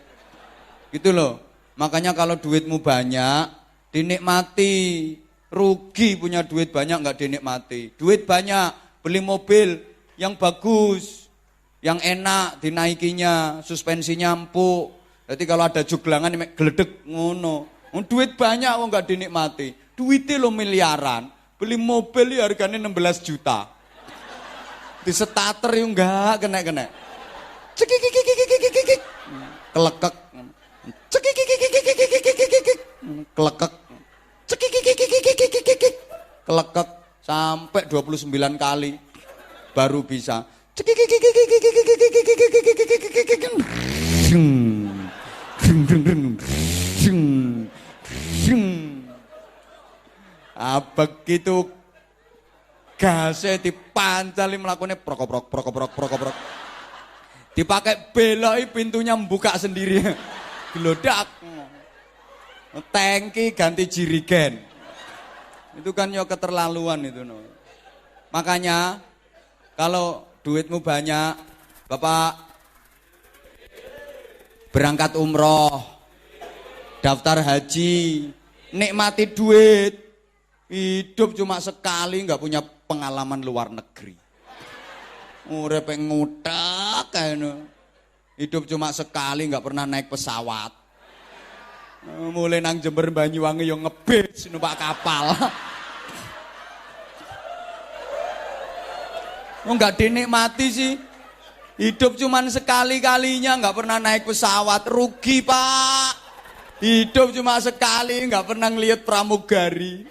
Gitu loh. Makanya kalau duitmu banyak, dinikmati. Rugi punya duit banyak nggak dinikmati. Duit banyak, beli mobil yang bagus, yang enak dinaikinya, suspensinya empuk. Jadi kalau ada juglangan geledek ngono. Duit banyak kok nggak dinikmati. Duitnya lo miliaran, beli mobil ya harganya 16 juta. Di starter yang enggak kena-kena. Cekikikikikikikikik. Kelekek. Cekikikikikikikikik. Kelekek. Cekikikikikikikik. Kelekek sampai 29 kali baru bisa. Begitu gasnya dipancali melakukannya prokoprok. Dipakai beloi pintunya membuka sendiri. Gelodak. Tangki ganti jirigen. Itu kan ya keterlaluan itu no. Makanya kalau duitmu banyak, Bapak berangkat umroh, daftar haji, nikmati duit. Hidup cuma sekali, nggak punya pengalaman luar negeri. Urip ngutek kayaknya. Hidup cuma sekali, nggak pernah naik pesawat. Mulai nang Jember Banyuwangi yang ngebis numpak kapal. Nggak dinikmati sih. Hidup cuma sekali-kalinya, nggak pernah naik pesawat. Rugi Pak. Hidup cuma sekali, nggak pernah ngelihat pramugari.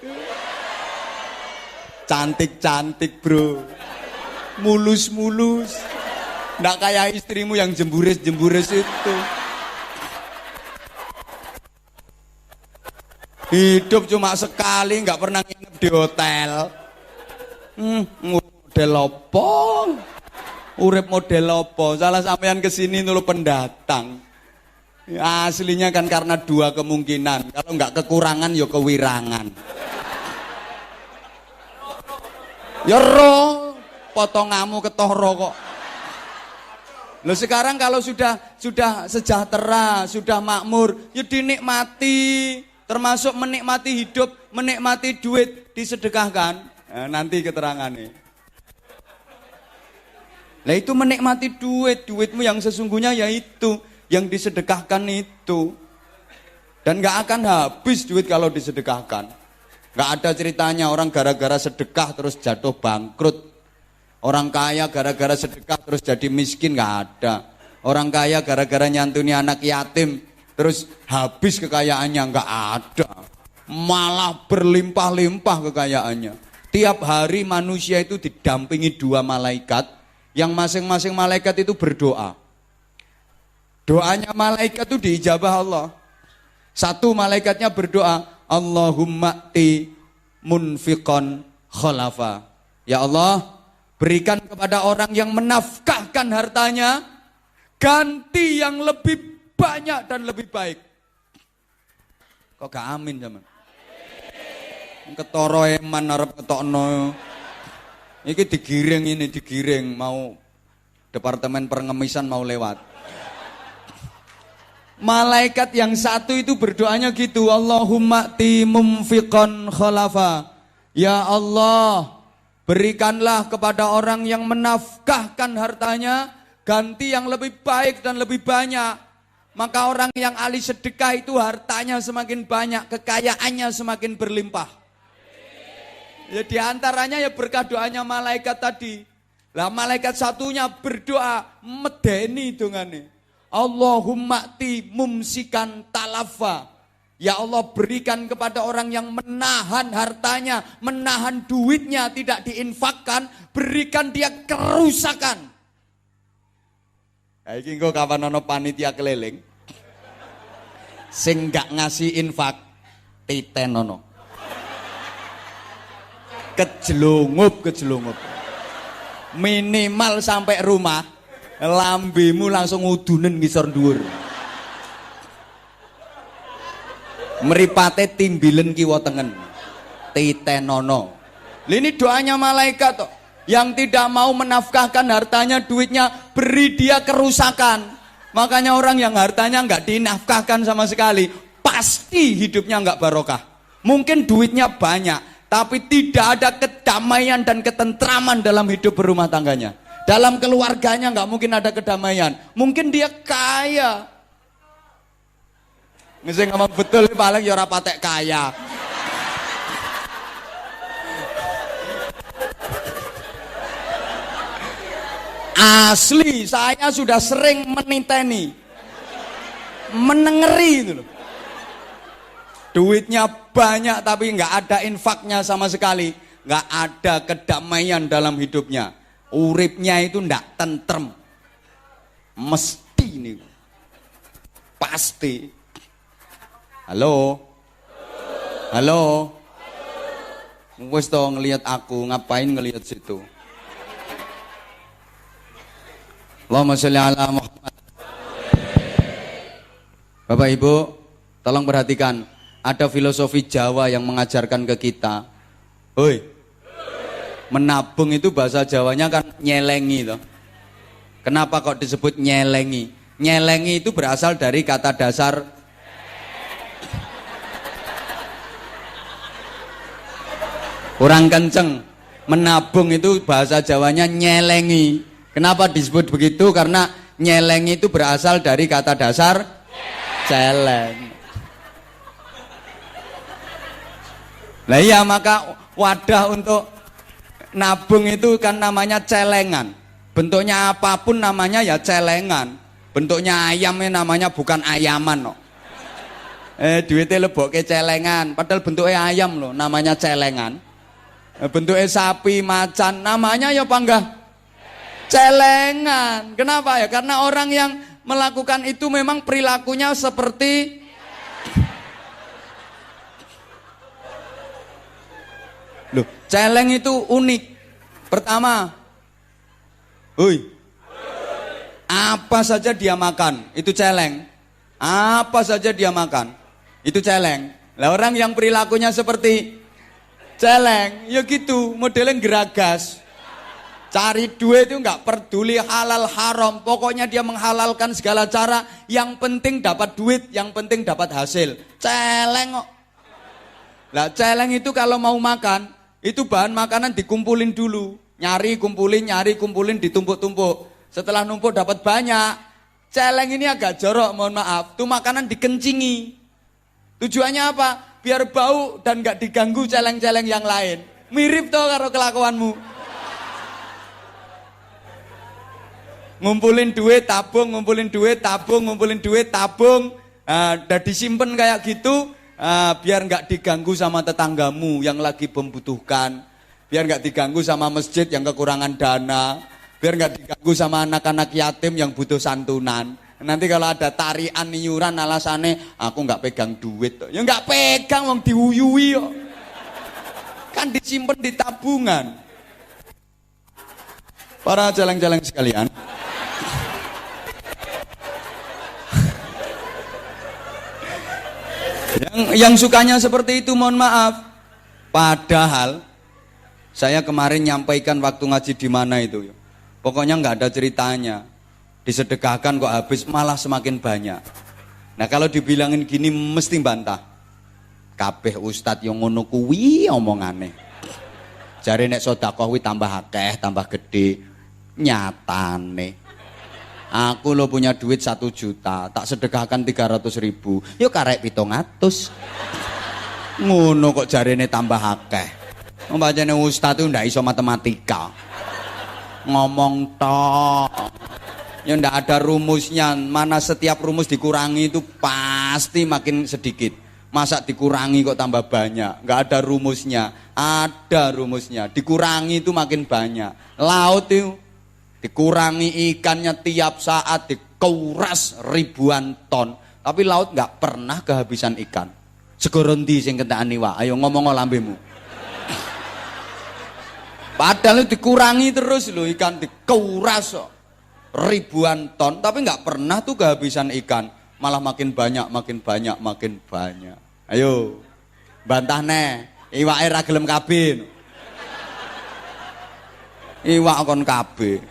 Cantik-cantik bro, mulus-mulus, nggak kayak istrimu yang jemburis-jemburis itu. Hidup cuma sekali, nggak pernah nginep di hotel. Model opo? Urip model opo? Salah sampean kesini nulu pendatang. Aslinya kan karena dua kemungkinan. Kalau nggak kekurangan, ya kewirangan. Ya roh, potonganmu ketohro kok. Loh sekarang kalau sudah sejahtera, sudah makmur, ya dinikmati. Termasuk menikmati hidup, menikmati duit, disedekahkan. Nah, nanti keterangannya. Nah itu menikmati duit, duitmu yang sesungguhnya yaitu, yang disedekahkan itu. Dan gak akan habis duit kalau disedekahkan. Gak ada ceritanya orang gara-gara sedekah terus jatuh bangkrut. Orang kaya gara-gara sedekah terus jadi miskin, gak ada. Orang kaya gara-gara nyantuni anak yatim terus habis kekayaannya, gak ada. Malah berlimpah-limpah kekayaannya. Tiap hari manusia itu didampingi dua malaikat, yang masing-masing malaikat itu berdoa. Doanya malaikat itu diijabah Allah. Satu malaikatnya berdoa, Allahumma ti munfiqan khalafa. Ya Allah, berikan kepada orang yang menafkahkan hartanya ganti yang lebih banyak dan lebih baik. Kok gak amin zaman? Ketoro eman arep ketokno. Iki digiring mau departemen pengemisan mau lewat. Malaikat yang satu itu berdoanya gitu, Allahumma ti mumfiqan khalafa. Ya Allah, berikanlah kepada orang yang menafkahkan hartanya ganti yang lebih baik dan lebih banyak. Maka orang yang ahli sedekah itu hartanya semakin banyak, kekayaannya semakin berlimpah. Ya diantaranya ya berkah doanya malaikat tadi. Lah malaikat satunya berdoa medeni dongane. Allahumma ti mumsikan talafa. Ya Allah, berikan kepada orang yang menahan hartanya, menahan duitnya tidak diinfakkan, berikan dia kerusakan. Iki engko kapan ana panitia keliling sing gak ngasih infak titenono. Kejelungup. Minimal sampai rumah lambemu langsung udunen ngisor dhuwur. Mripate timbilen kiwa tengen. Titenono. Ini doanya malaikat toh. Yang tidak mau menafkahkan hartanya, duitnya, beri dia kerusakan. Makanya orang yang hartanya nggak dinafkahkan sama sekali, pasti hidupnya nggak barokah. Mungkin duitnya banyak, tapi tidak ada kedamaian dan ketentraman dalam hidup berumah tangganya. Dalam keluarganya nggak mungkin ada kedamaian. Mungkin dia kaya. Ngeseng ngomong betul paling ya ora patek kaya. Asli, saya sudah sering meniteni, menengeri itu loh. Duitnya banyak tapi nggak ada infaknya sama sekali, nggak ada kedamaian dalam hidupnya. Uripnya itu ndak tentrem, mesti nih, pasti. Halo, wes toh ngelihat aku, ngapain ngelihat situ? Allahumma sholli ala Muhammad. Bapak Ibu, tolong perhatikan, ada filosofi Jawa yang mengajarkan ke kita. Hoi, menabung itu bahasa Jawanya kan nyelengi toh. Kenapa kok disebut nyelengi? Nyelengi itu berasal dari kata dasar kurang kenceng. Menabung itu bahasa Jawanya nyelengi. Kenapa disebut begitu? Karena nyelengi itu berasal dari kata dasar celeng. Nah iya, maka wadah untuk nabung itu kan namanya celengan. Bentuknya apapun namanya ya celengan. Bentuknya ayamnya namanya bukan ayaman no. Duitnya lebokke celengan, padahal bentuknya ayam loh, namanya celengan. Bentuknya sapi, macan, namanya ya panggah celengan. Kenapa ya? Karena orang yang melakukan itu memang perilakunya seperti loh, celeng itu unik. Pertama, apa saja dia makan, itu celeng. Apa saja dia makan, itu celeng. Lah orang yang perilakunya seperti celeng, ya gitu, modelnya geragas. Cari duit itu nggak peduli halal haram, pokoknya dia menghalalkan segala cara, yang penting dapat duit, yang penting dapat hasil. Celeng kok. Lah celeng itu kalau mau makan, itu bahan makanan dikumpulin dulu, nyari kumpulin, ditumpuk-tumpuk. Setelah numpuk dapat banyak, celeng ini agak jorok, mohon maaf, tuh makanan dikencingi. Tujuannya apa? Biar bau dan nggak diganggu celeng-celeng yang lain. Mirip toh karo kelakuanmu. Ngumpulin duit, tabung, udah disimpan kayak gitu, biar nggak diganggu sama tetanggamu yang lagi membutuhkan, biar nggak diganggu sama masjid yang kekurangan dana, biar nggak diganggu sama anak-anak yatim yang butuh santunan. Nanti kalau ada tarian iuran alasannya aku nggak pegang duit, ya nggak pegang, wong diuyui kok. Kan disimpan di tabungan. Para celeng-celeng sekalian, Yang sukanya seperti itu mohon maaf. Padahal saya kemarin nyampaikan waktu ngaji di mana itu. Pokoknya nggak ada ceritanya. Disedekahkan kok habis malah semakin banyak. Nah kalau dibilangin gini mesti bantah. Kabeh ustadz yang ngono kuwi omongane. Jare nek sedekah kuwi tambah akeh, tambah gede. Nyatane. Aku lo punya duit 1 juta, tak sedekahkan 300.000. Yo karek 700. Ngono kok jarene tambah akeh. Membacane ustadz itu ndak iso matematika. Ngomong tok. Ya ndak ada rumusnya. Mana setiap rumus dikurangi itu pasti makin sedikit. Masa dikurangi kok tambah banyak? Nggak ada rumusnya. Ada rumusnya. Dikurangi itu makin banyak. Laut itu dikurangi ikannya tiap saat dikuras ribuan ton. Tapi laut nggak pernah kehabisan ikan. Segorondi sing kentaan iwak. Ayo ngomong lambemu. Padahal dikurangi terus loh ikan dikuras ribuan ton. Tapi nggak pernah tuh kehabisan ikan. Malah makin banyak, makin banyak, makin banyak. Ayo, bantah nih, iwak ra gelem kabeh. Iwak kon kabeh.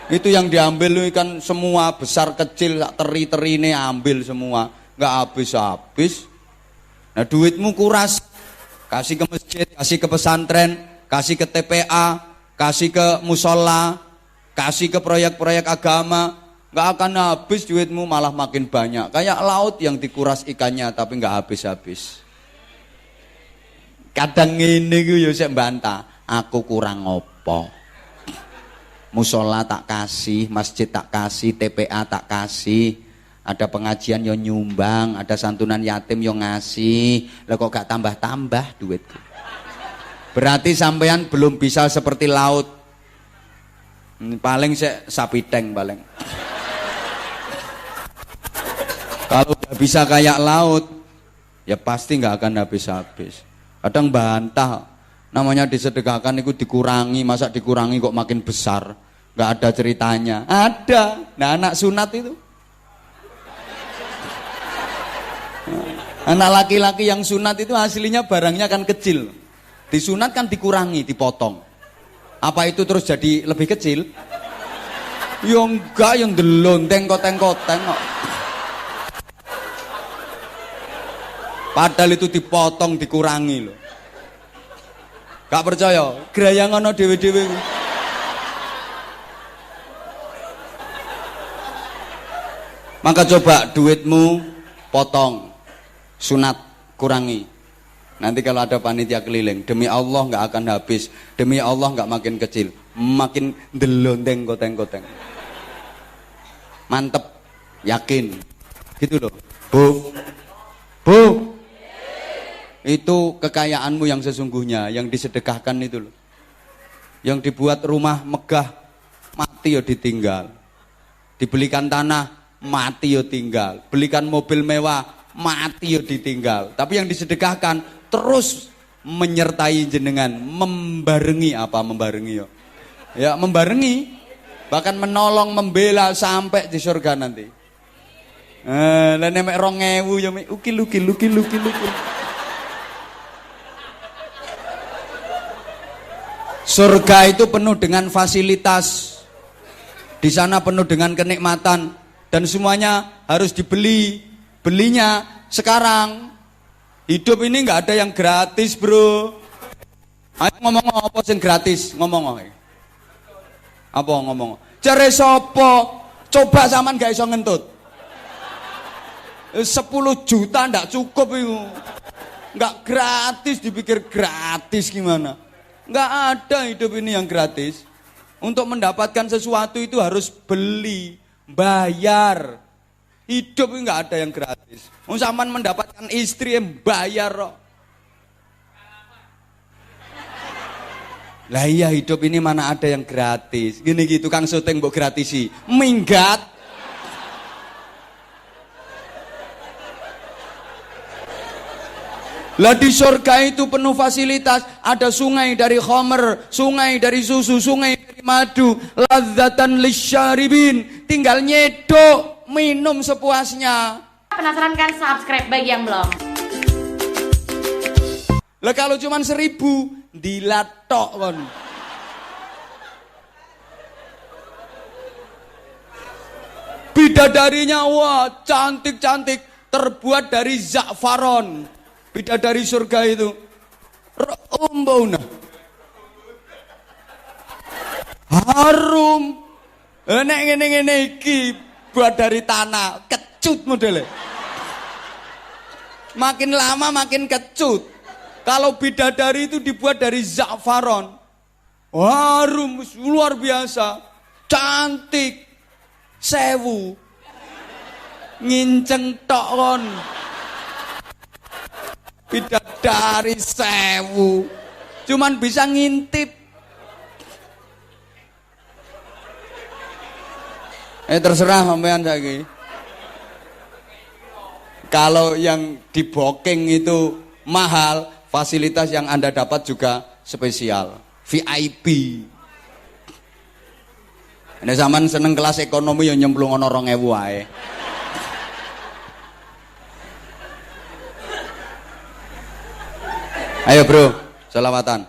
Itu yang diambil lu ikan semua, besar kecil, teri-terine ambil semua, nggak habis-habis. Nah duitmu kuras, kasih ke masjid, kasih ke pesantren, kasih ke TPA, kasih ke musola, kasih ke proyek-proyek agama. Nggak akan habis duitmu, malah makin banyak. Kayak laut yang dikuras ikannya tapi nggak habis-habis. Kadang ini gue yo sik bantah, aku kurang opo. Musola tak kasih, masjid tak kasih, TPA tak kasih. Ada pengajian yo nyumbang, ada santunan yatim yo ngasih. Lah kok gak tambah-tambah duitku. Berarti sampean belum bisa seperti laut. Paling sik sapi tank paling. Kalau udah bisa kayak laut, ya pasti nggak akan habis-habis. Kadang bantah, namanya disedekahkan itu dikurangi, masa dikurangi kok makin besar? Nggak ada ceritanya. Ada. Nah anak sunat itu, anak laki-laki yang sunat itu aslinya barangnya kan kecil. Disunat kan dikurangi, dipotong. Apa itu terus jadi lebih kecil? Yang enggak, yang delonteng koteng-koteng kok. Padahal itu dipotong, dikurangi loh. Gak percaya? Gerayang ana dhewe-dhewe. Maka coba duitmu potong, sunat kurangi. Nanti kalau ada panitia keliling, demi Allah nggak akan habis, demi Allah nggak makin kecil, makin delonteng koteng-koteng. Mantep, yakin, gitu loh. Bu. Itu kekayaanmu yang sesungguhnya, yang disedekahkan itu loh. Yang dibuat rumah megah, mati ya ditinggal. Dibelikan tanah, mati ya tinggal. Belikan mobil mewah, mati ya ditinggal. Tapi yang disedekahkan terus menyertai jenengan, membarengi apa membarengi ya? Ya membarengi, bahkan menolong, membela sampai di surga nanti. Lah nek 2000 ya ukil. Surga itu penuh dengan fasilitas. Di sana penuh dengan kenikmatan dan semuanya harus dibeli. Belinya sekarang. Hidup ini nggak ada yang gratis, bro. Ayo ngomong apa sing gratis? Ngomong. Apa ngomong? Jare sapa? Coba zaman gak iso ngentut. 10 juta ndak cukup itu. Nggak gratis, dipikir gratis gimana? Nggak ada hidup ini yang gratis. Untuk mendapatkan sesuatu itu harus beli, bayar. Hidup ini nggak ada yang gratis. Sampean mendapatkan istri yang bayar kok. Lah iya hidup ini mana ada yang gratis. Gini gitu Kang syuting mbok gratisi. Minggat. Lah di surga itu penuh fasilitas, ada sungai dari khamr, sungai dari susu, sungai dari madu, ladzatan lisyaribin, tinggal nyedok, minum sepuasnya. Penasaran kan? Subscribe bagi yang belum. Lah kalau cuman 1000 dilatok kon. Bidadarinya wah cantik-cantik, terbuat dari za'faron. Bidadari surga itu. Umbuna. Harum. Nek ngene-ngene iki buat dari tanah, kecut modelnya. Makin lama makin kecut. Kalau bidadari itu dibuat dari za'faron. Harum luar biasa. Cantik. 1000 nginceng tok kon. Bidadari 1000 cuman bisa ngintip. Terserah sampean saiki. Kalau yang di booking itu mahal, fasilitas yang Anda dapat juga spesial, VIP. Nek sampean seneng kelas ekonomi ya nyemplung ana 2000 wae. Ayo bro, selawatan.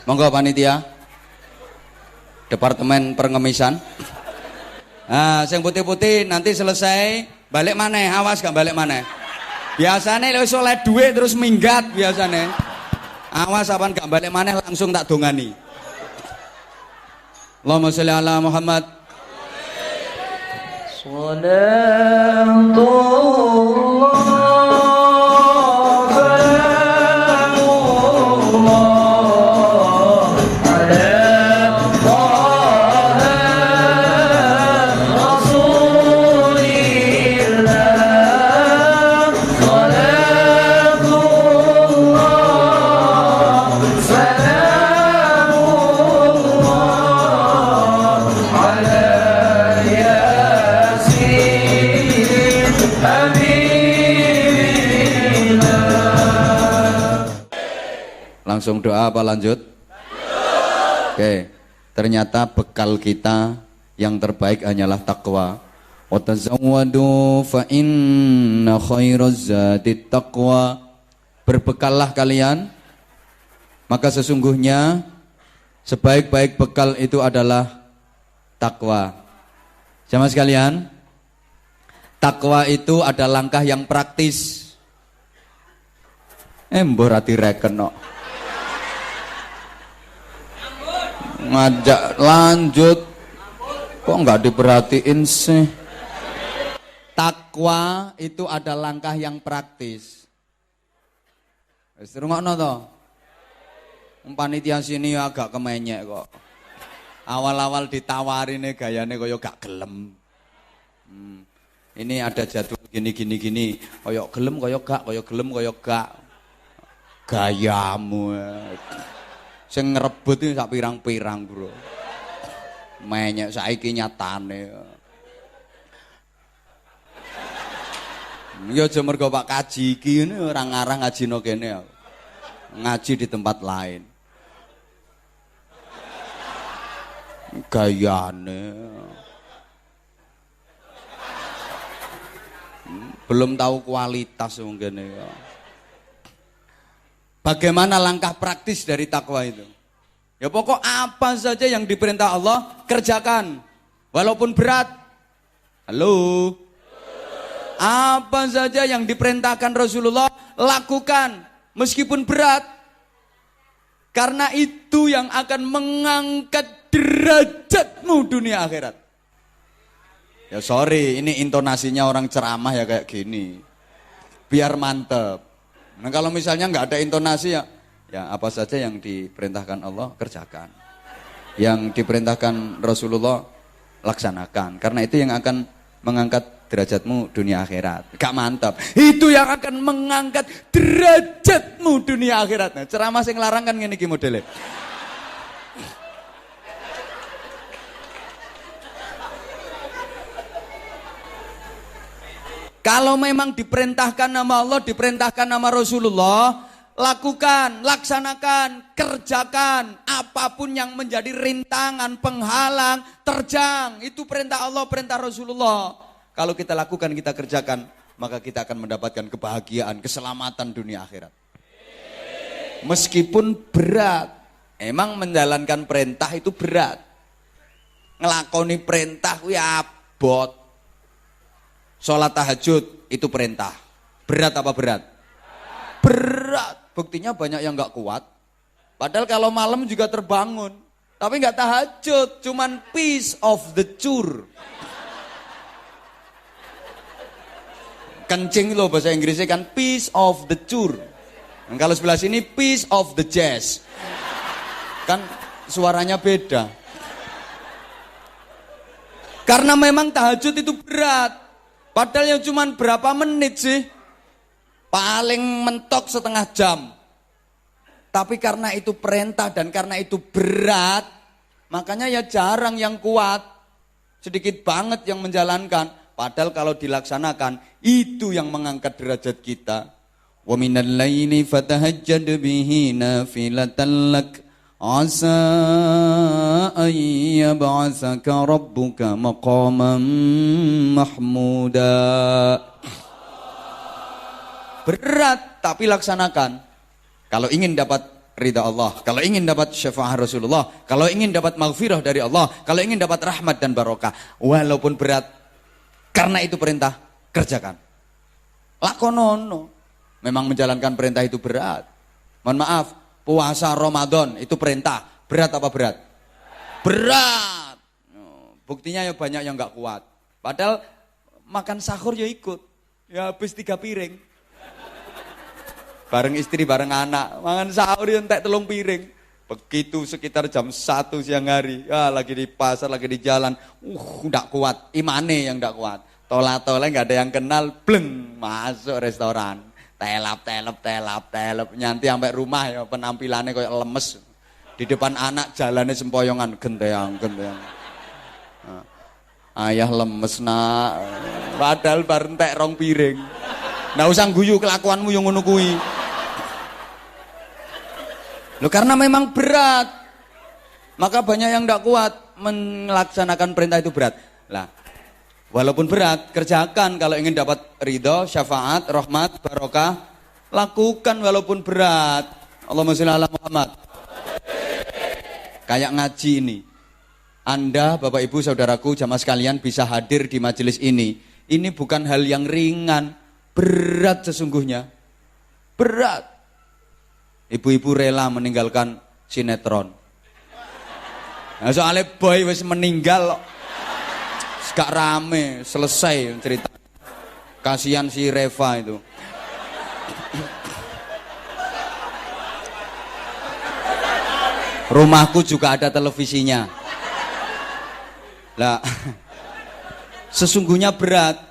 Monggo panitia. Departemen Pengemisan. Nah, sing putih-putih nanti selesai balik maneh, awas gak balik maneh. Biasane lek wis oleh dhuwit terus minggat biasane. Awas apan gak balik maneh langsung tak dongani. Allahumma sholli ala Muhammad. Langsung doa apa lanjut? Oke, ternyata bekal kita yang terbaik hanyalah takwa. Wa tazawwadu fa inna khairaz zadi taqwa. Berbekallah kalian, maka sesungguhnya sebaik-baik bekal itu adalah takwa. Jamaah sekalian, takwa itu ada langkah yang praktis. Mbah rati reken kok. Ngajak lanjut kok nggak diperhatiin sih. Takwa itu ada langkah yang praktis. Wis rungokno to. Panitia sini agak kemenyek kok. Awal-awal ditawarine gayane kaya gak gelem. Ini ada jadwal gini. Kaya gelem kaya gak, kaya gelem kaya gak. Gayamu. Sing ngrebut iki sak pirang-pirang, Bro. Menyek saiki nyatane. Ya aja mergo Pak Kaji iki ngene ora ngarang ngajino kene. Ngaji di tempat lain. Gayane. Belum tahu kualitas mungkin ya. Bagaimana langkah praktis dari takwa itu? Ya pokok apa saja yang diperintah Allah kerjakan, walaupun berat. Halo. Apa saja yang diperintahkan Rasulullah lakukan, meskipun berat. Karena itu yang akan mengangkat derajatmu dunia akhirat. Ya sorry, ini intonasinya orang ceramah ya kayak gini. Biar mantep. Nah kalau misalnya nggak ada intonasi ya apa saja yang diperintahkan Allah kerjakan, yang diperintahkan Rasulullah laksanakan, karena itu yang akan mengangkat derajatmu dunia akhirat. Gak mantap, itu yang akan mengangkat derajatmu dunia akhirat. Nah, ceramah sing larang kan ngene iki modele. Kalau memang diperintahkan nama Allah, diperintahkan nama Rasulullah, lakukan, laksanakan, kerjakan. Apapun yang menjadi rintangan, penghalang, terjang. Itu perintah Allah, perintah Rasulullah. Kalau kita lakukan, kita kerjakan, maka kita akan mendapatkan kebahagiaan, keselamatan dunia akhirat. Meskipun berat. Emang menjalankan perintah itu berat. Ngelakoni perintah kuwi abot. Sholat tahajud itu perintah. Berat apa berat? Berat. Buktinya banyak yang nggak kuat. Padahal kalau malam juga terbangun. Tapi nggak tahajud. Cuman piece of the chur. Kencing loh bahasa Inggrisnya kan piece of the chur. Dan kalau sebelah sini piece of the jazz. Kan suaranya beda. Karena memang tahajud itu berat. Padahal yang cuma berapa menit sih? Paling mentok setengah jam. Tapi karena itu perintah dan karena itu berat, makanya ya jarang yang kuat. Sedikit banget yang menjalankan. Padahal kalau dilaksanakan, itu yang mengangkat derajat kita. Wa minal laili fatahajjad bihi nafilatan lak. Asa an yab'atsaka rabbuka maqaman mahmuda. Berat tapi laksanakan. Kalau ingin dapat ridha Allah, kalau ingin dapat syafaat Rasulullah, kalau ingin dapat maghfirah dari Allah, kalau ingin dapat rahmat dan barokah, walaupun berat, karena itu perintah, kerjakan. Lakonono. Memang menjalankan perintah itu berat. Mohon maaf, puasa Ramadan itu perintah. Berat apa berat? Berat. Buktinya ya banyak yang nggak kuat. Padahal makan sahur ya ikut. Ya habis 3 piring. Bareng istri, bareng anak. Makan sahur ya entek 3 piring. Begitu sekitar jam 1 siang hari. Ya lagi di pasar, lagi di jalan. Nggak kuat. Imane yang nggak kuat. Tola-tola nggak ada yang kenal. Bleng. Masuk restoran. Telap. Nyanti sampai rumah ya penampilannya kayak lemes. Di depan anak jalannya sempoyongan. Genteang. Nah, ayah lemes nak. Padahal bareng entek 2 piring. Nggak usah guyu kelakuanmu yang ngono kuwi. Loh karena memang berat. Maka banyak yang tidak kuat melaksanakan perintah itu berat. Lah, walaupun berat, kerjakan kalau ingin dapat ridho, syafaat, rahmat, barokah. Lakukan walaupun berat. Allahumma sholli ala Muhammad. Kayak ngaji ini. Anda, Bapak Ibu, saudaraku, jamaah sekalian bisa hadir di majelis ini. Ini bukan hal yang ringan. Berat sesungguhnya. Berat. Ibu-ibu rela meninggalkan sinetron. Nah, soalnya boy wis meninggal. Gak rame, selesai cerita. Kasihan si Reva itu. Rumahku juga ada televisinya. Lah, sesungguhnya berat.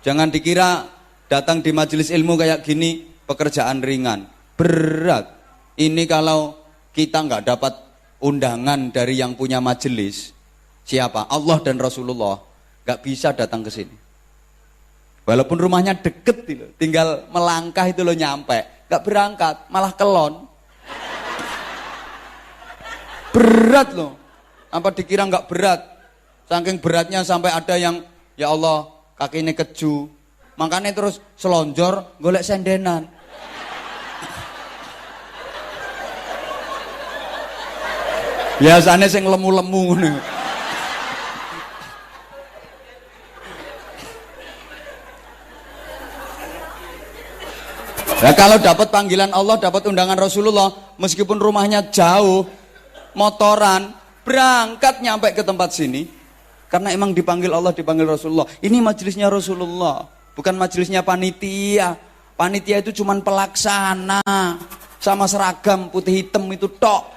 Jangan dikira datang di majelis ilmu kayak gini pekerjaan ringan. Berat. Ini kalau kita nggak dapat undangan dari yang punya majelis, siapa? Allah dan Rasulullah, nggak bisa datang ke sini. Walaupun rumahnya deket, tinggal melangkah itu lo nyampe, nggak berangkat, malah kelon. Berat loh. Apa dikira nggak berat? Saking beratnya sampai ada yang, ya Allah, kaki ini keju. Makanya terus selonjor, golek sendenan. Biasanya sing lemu-lemu nih. Nah, kalau dapat panggilan Allah, dapat undangan Rasulullah, meskipun rumahnya jauh, motoran, berangkat nyampe ke tempat sini, karena emang dipanggil Allah, dipanggil Rasulullah. Ini majelisnya Rasulullah, bukan majelisnya panitia. Panitia itu cuman pelaksana, sama seragam putih hitam itu tok.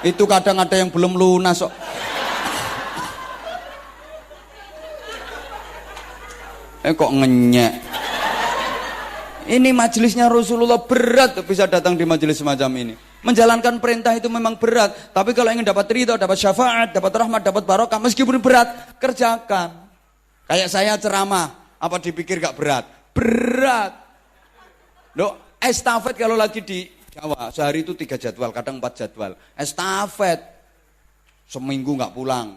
Itu kadang ada yang belum lunas kok. Kok ngenyek. Ini majelisnya Rasulullah, berat bisa datang di majelis semacam ini. Menjalankan perintah itu memang berat. Tapi kalau ingin dapat ridho, dapat syafaat, dapat rahmat, dapat barokah, meskipun berat, kerjakan. Kayak saya ceramah, apa dipikir gak berat? Berat. Loh, estafet kalau lagi di Jawa, sehari itu 3 jadwal, kadang 4 jadwal. Estafet, seminggu nggak pulang.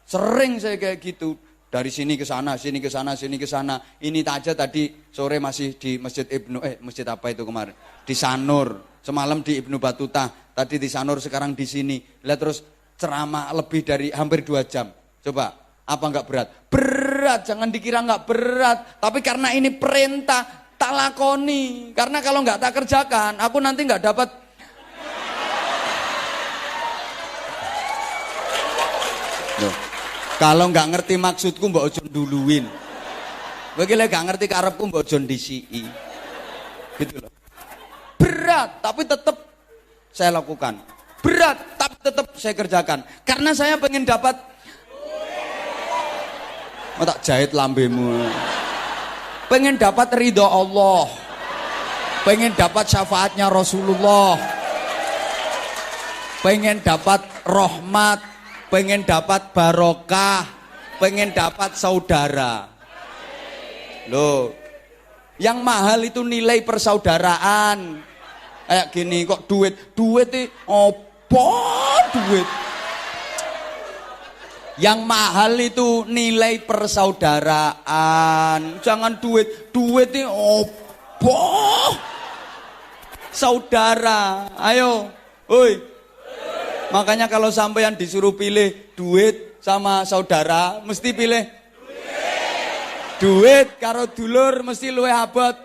Sering saya kayak gitu. Dari sini ke sana, sini ke sana, sini ke sana. Ini aja tadi sore masih di Masjid Masjid apa itu kemarin? Di Sanur. Semalam di Ibnu Battuta. Tadi di Sanur, sekarang di sini. Lihat terus ceramah lebih dari hampir 2 jam. Coba, apa enggak berat? Berat, jangan dikira enggak berat. Tapi karena ini perintah, tak lakoni. Karena kalau enggak tak kerjakan, aku nanti enggak dapat. Loh. Kalau nggak ngerti maksudku mbak ojo duluin. Bagaimana nggak ngerti karepku mbak ojo disii. Gitu loh. Berat tapi tetap saya lakukan. Berat tapi tetap saya kerjakan. Karena saya pengen dapat. Mau tak jahit lambemu. Pengen dapat ridho Allah. Pengen dapat syafaatnya Rasulullah. Pengen dapat rahmat. Pengen dapat barokah, pengen dapat saudara. Loh, yang mahal itu nilai persaudaraan. Kayak gini kok duit itu apa duit? Yang mahal itu nilai persaudaraan. Jangan duit itu apa? Saudara, ayo, oi. Makanya kalau sampean disuruh pilih duit sama saudara, mesti pilih duit karo dulur mesti luwih abot.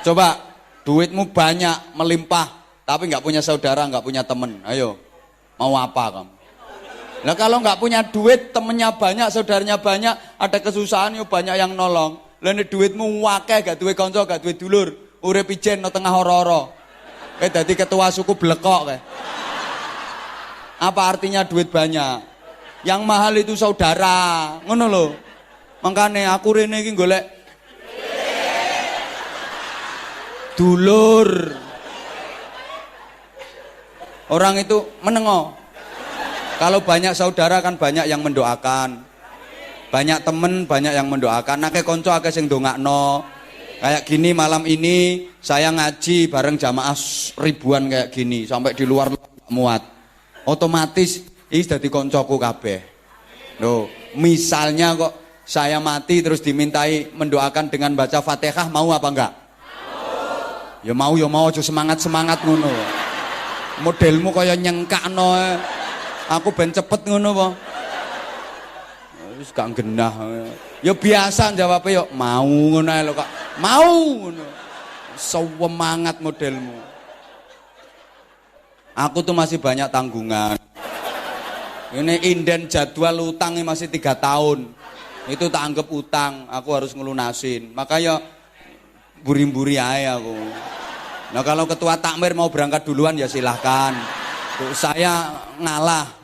Coba duitmu banyak melimpah, tapi nggak punya saudara, nggak punya temen. Ayo, mau apa kamu? Nah kalau nggak punya duit, temennya banyak, saudaranya banyak, ada kesusahan yuk banyak yang nolong. Lalu duitmu wakeh, gak duit konco, gak duit dulur. Urip ijen no tengah horo-horo. Kayak dadi ketua suku blekok kayak. Apa artinya duit banyak? Yang mahal itu saudara, ngono lho. Makane aku rene iki golek dulur. Orang itu menengo. Kalau banyak saudara kan banyak yang mendoakan. Banyak temen, banyak yang mendoakan. Akeh konco akeh sing ndongakno. Kayak gini malam ini saya ngaji bareng jamaah ribuan kayak gini sampai di luar muat. Otomatis ini dadi koncoku kabeh. Loh, misalnya kok saya mati terus dimintai mendoakan dengan baca Fatihah, mau apa enggak? Mau. Ya mau aja semangat-semangat ngono. Modelmu kaya nyengkakno. Aku ben cepet ngono apa? Wis gak genah. Ya biasa jawabnya ya mau ngono ae lho Kak. Mau ngono. Semangat modelmu. Aku tuh masih banyak tanggungan. Ini inden jadwal utangnya masih 3 tahun. Itu tak anggap utang, aku harus ngelunasin. Makanya buri-buri aja aku. Nah kalau ketua takmir mau berangkat duluan ya silahkan. Tuh, saya ngalah.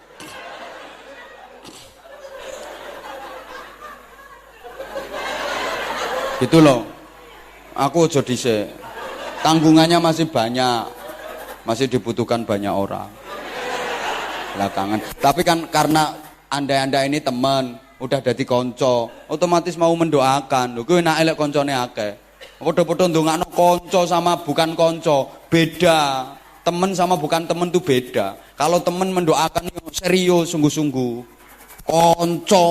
Gitu loh. Aku ojo dhisik. Tanggungannya masih banyak. Masih dibutuhkan banyak orang. Belakangan. Tapi kan karena anda ini teman, udah dadi konco, otomatis mau mendoakan. Lho kuwi enak elek koncone akeh. Padha-padha ndongakno konco sama bukan konco, beda. Temen sama bukan temen tuh beda. Kalau temen mendoakan serius sungguh-sungguh. Konco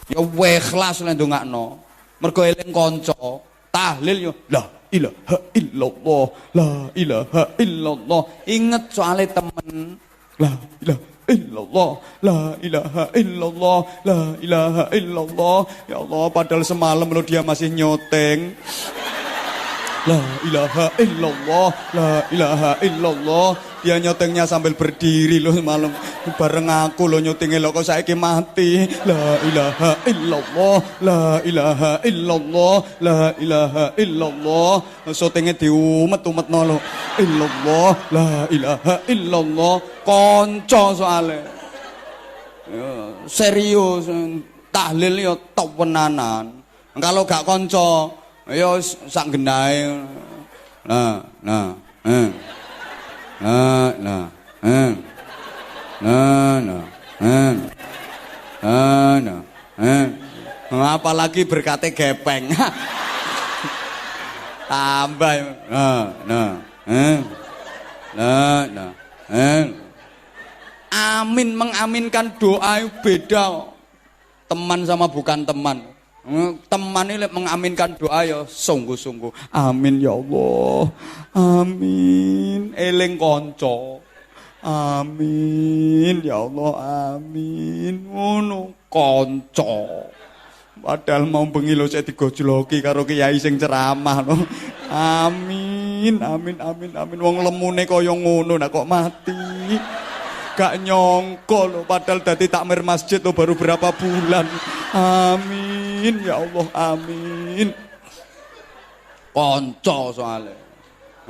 ya ikhlas lek ndongakno. Mergo eling konco, tahlil yo la ilaha illallah, la ilaha illallah. Ingat soalnya temen, la ilaha illallah, la ilaha illallah, la ilaha illallah. Ya Allah, padahal semalam lo dia masih nyoteng. La ilaha illallah, la ilaha illallah. Dia nyotengnya sambil berdiri loh semalam. Bareng aku lo nyotengnya lo kok saiki mati. La ilaha illallah, la ilaha illallah, la ilaha illallah. Syutingnya diumet-umetno lo. Illallah, la ilaha illallah. Konco soalnya. Ya, serius tahlil yo tewenanan. Kalau gak konco, yo sak genahe. Nah. Apalagi berkate gepeng. Tambah. amin, mengaminkan doa beda. Teman sama bukan teman. Teman ini mengaminkan doa ya sungguh-sungguh. Amin ya Allah. Amin. Eling konco. Amin ya Allah. Amin. Ngono konco. Padahal mau bengi lho saya digojloki karo kiai sing ceramah no. Amin, amin, amin, amin. Wong lemune kaya ngono nak kok mati. Gak nyongko lho padahal dadi takmir masjid lho baru berapa bulan. Amin ya Allah, amin. Konco soalnya.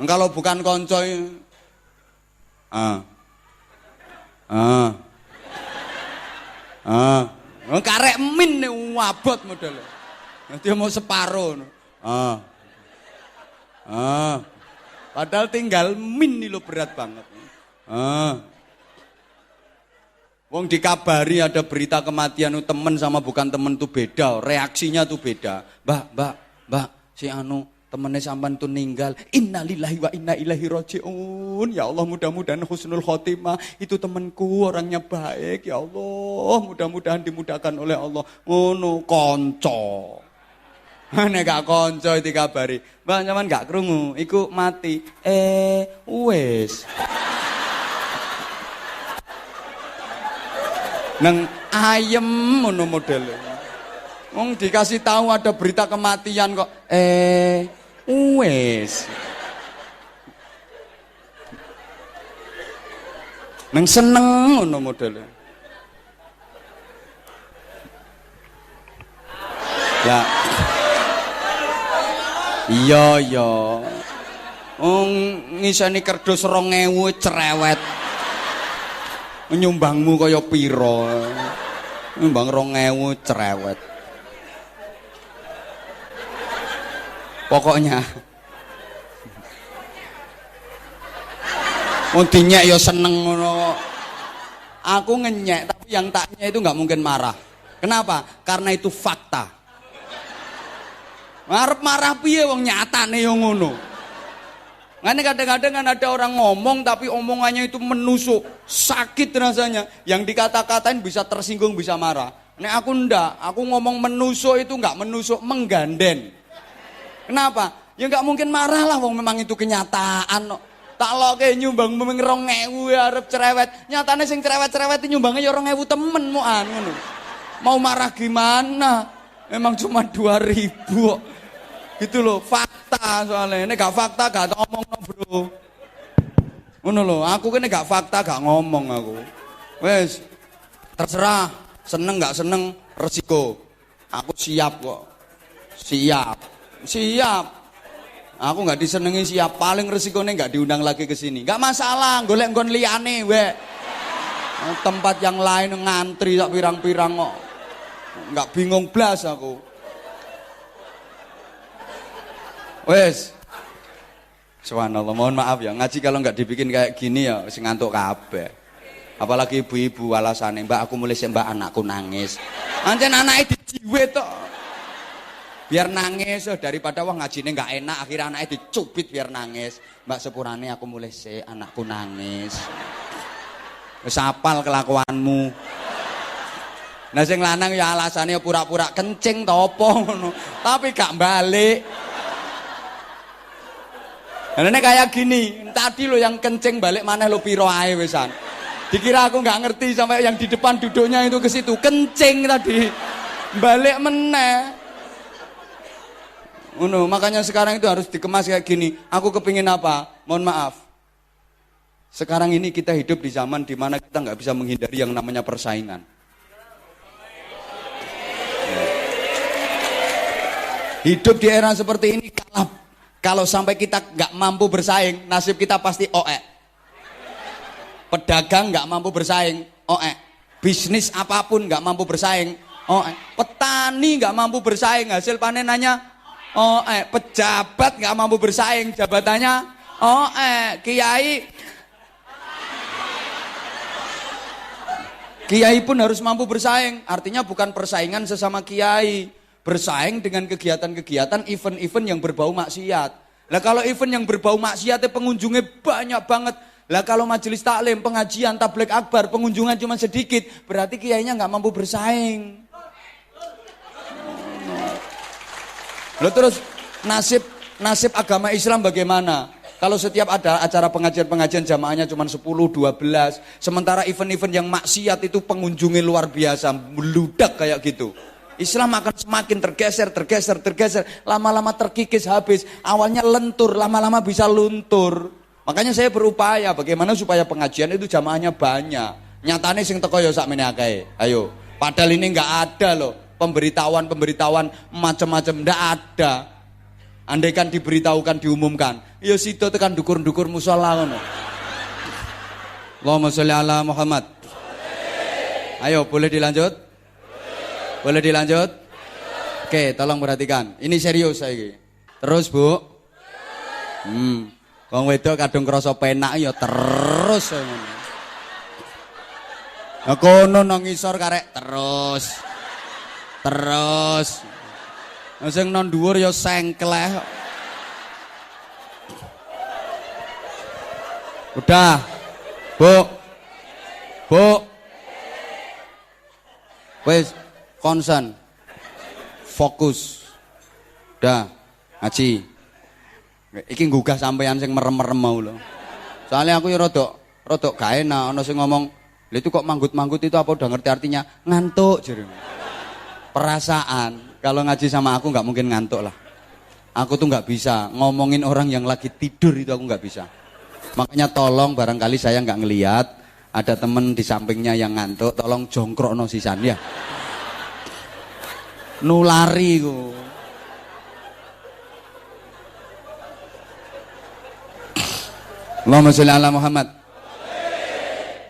Kalau bukan konco karek min nih wabot modelnya. Dia mau separuh. Padahal tinggal min nih lo berat banget. Wong dikabari ada berita kematian temen sama bukan temen tuh beda, reaksinya tuh beda. Mbak, si anu temennya sampan tuh ninggal. Innalillahi wa inna ilaihi rajiun. Ya Allah mudah-mudahan husnul khotimah. Itu temenku orangnya baik. Ya Allah mudah-mudahan dimudahkan oleh Allah. Ngono konco. Nek gak konco dikabari. Mbak nyaman gak krungu, iku mati. Wes. Neng ayem ngono modele. Wong dikasih tahu ada berita kematian kok wes. Neng seneng ngono modele. Ya. Iya. Wong ngiseni kerdus 2000 cerewet. Nyumbangmu kaya piro? Nyumbang 2000 cerewet. Pokoknya wong dinyek ya seneng ngono. Aku ngenyek tapi yang taknya itu nggak mungkin marah. Kenapa? Karena itu fakta. Arep marah piye wong nyatane yo ngono. Karena kadang-kadang kan ada orang ngomong tapi omongannya itu menusuk, sakit rasanya. Yang dikata-katain bisa tersinggung, bisa marah. Nek aku ndak, aku ngomong menusuk itu nggak menusuk, mengganden. Kenapa? Ya nggak mungkin marah lah, wong memang itu kenyataan. Tak lo kayak nyumbang memang 2000 ya arep cerewet. Nyatane sing cerewet-cerewet nyumbangnya ya 2000 temen mu anu. Mau marah gimana? Memang cuma 2000. Gitu loh, fakta soalnya. Ini gak fakta gak ngomong no bro. Ngono loh, aku kan gak fakta gak ngomong aku. Wes, terserah, seneng gak seneng resiko. Aku siap kok. Siap. Aku gak disenengi siap. Paling resikonya gak diundang lagi ke sini. Gak masalah, golek nggon liyane we. Tempat yang lain ngantri tak pirang-pirang kok. Gak bingung blas aku. Wes, subhanallah, mohon maaf ya, ngaji kalau nggak dibikin kayak gini ya, sing ngantuk kabeh. Apalagi ibu-ibu alasannya, mbak aku mulai mbak anakku nangis. Ancen anaknya dijiwet tok. Biar nangis, daripada wah ngajinya nggak enak, akhirnya anaknya dicubit biar nangis. Mbak sepurane aku mulai anakku nangis. Wes apal kelakuanmu. Nah sing lanang ya alasannya pura-pura kencing topo ngono, tapi gak balik. Nah, ini kayak gini, tadi lo yang kencing balik mana lo piro ae wesan. Dikira aku nggak ngerti sampai yang di depan duduknya itu ke situ kencing tadi, balik meneh. Makanya sekarang itu harus dikemas kayak gini. Aku kepingin apa? Mohon maaf. Sekarang ini kita hidup di zaman dimana kita nggak bisa menghindari yang namanya persaingan. Hidup di era seperti ini kalau sampai kita nggak mampu bersaing, nasib kita pasti oek. Pedagang nggak mampu bersaing, oek. Bisnis apapun nggak mampu bersaing, oek. Petani nggak mampu bersaing, hasil panenannya oek. Pejabat nggak mampu bersaing, jabatannya oek. Kiai pun harus mampu bersaing. Artinya bukan persaingan sesama kiai. Bersaing dengan kegiatan-kegiatan, event-event yang berbau maksiat. Nah kalau event yang berbau maksiat pengunjungnya banyak banget, Lah kalau majelis taklim, pengajian, tabligh akbar, pengunjungan cuma sedikit, berarti kiainya nggak mampu bersaing. Lalu terus nasib agama Islam bagaimana? Kalau setiap ada acara pengajian jamaahnya cuma 10, 12, sementara event-event yang maksiat itu pengunjungnya luar biasa, meludak kayak gitu. Islam akan semakin tergeser, lama-lama terkikis habis, awalnya lentur, lama-lama bisa luntur. Makanya saya berupaya bagaimana supaya pengajian itu jamaahnya banyak. Nyatane sing teko ya sakmene akeh. Ayo, padahal ini enggak ada loh pemberitahuan macam-macam, enggak ada. Andaikan diberitahukan, diumumkan, ya sido tekan dukur-dukur musala ngono. Allahumma sholli ala Muhammad. Ayo, boleh dilanjut? Boleh dilanjut? Oke, tolong perhatikan. Ini serius saiki. Terus, Bu. Wong wedok kadung krasa penak ya terus ngono. Lah kono nang ngisor karek terus. Sing nang dhuwur ya sengkleh. Udah. Bu. Wes konsen. Fokus. Udah, ngaji. Iki nggugah sampean sing merem-merem mau lho. Soalnya aku ya rodok gak enak ana sing ngomong, "Lha itu kok manggut-manggut itu apa udah ngerti artinya?" Ngantuk jare. Perasaan, kalau ngaji sama aku nggak mungkin ngantuk lah. Aku tuh nggak bisa ngomongin orang yang lagi tidur, itu aku nggak bisa. Makanya tolong barangkali saya nggak ngelihat ada temen di sampingnya yang ngantuk, tolong jongkrokno sisan ya. Nulari ku. Allahumma sholli ala Muhammad.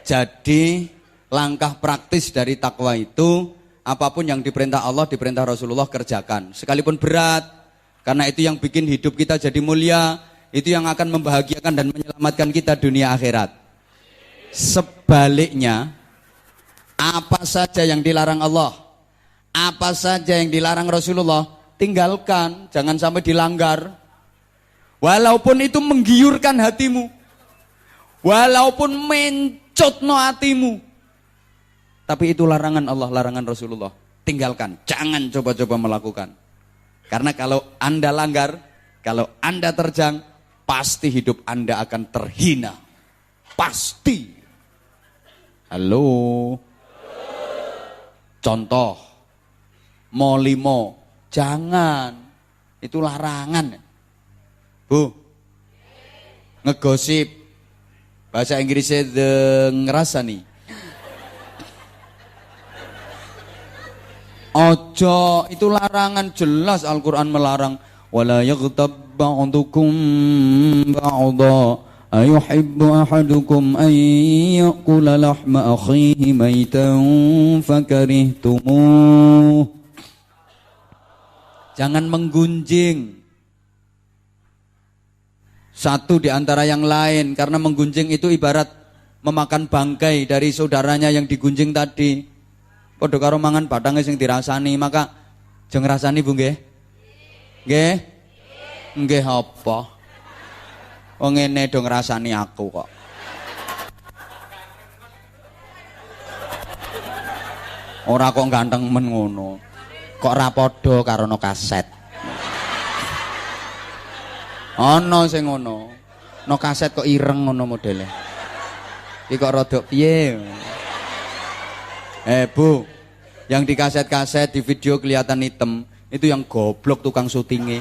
Jadi langkah praktis dari takwa itu, apapun yang diperintah Allah, diperintah Rasulullah kerjakan. Sekalipun berat, karena itu yang bikin hidup kita jadi mulia, itu yang akan membahagiakan dan menyelamatkan kita dunia akhirat. Sebaliknya, apa saja yang dilarang Allah, apa saja yang dilarang Rasulullah, tinggalkan, jangan sampai dilanggar. Walaupun itu menggiurkan hatimu, walaupun mencotno hatimu, tapi itu larangan Allah, larangan Rasulullah. Tinggalkan, jangan coba-coba melakukan. Karena kalau Anda langgar, kalau Anda terjang, pasti hidup Anda akan terhina. Pasti. Halo. Contoh, molimo, jangan. Itu larangan. Bu, ngegosip, bahasa Inggrisnya ngerasani. Ojo, itu larangan, jelas Al-Quran melarang. Wala yaghtab ba'dukum ba'da ayuhibbu ahadukum an ya'kula lahma akhihi maitan fakarihtumuh. Jangan menggunjing satu di antara yang lain, karena menggunjing itu ibarat memakan bangkai dari saudaranya yang digunjing tadi. Padha karo mangan badange sing dirasani, maka aja ngrasani Bu nggih. Nggih? Nggih apa? Wong ngene do ngrasani aku kok. Ora kok ganteng men ngono. Kok ra padha karo no kaset. Ana sing ngono. No kaset kok ireng ngono modele. Iki kok rada piye? Bu, yang di kaset-kaset, di video kelihatan hitam, itu yang goblok tukang syutingnya.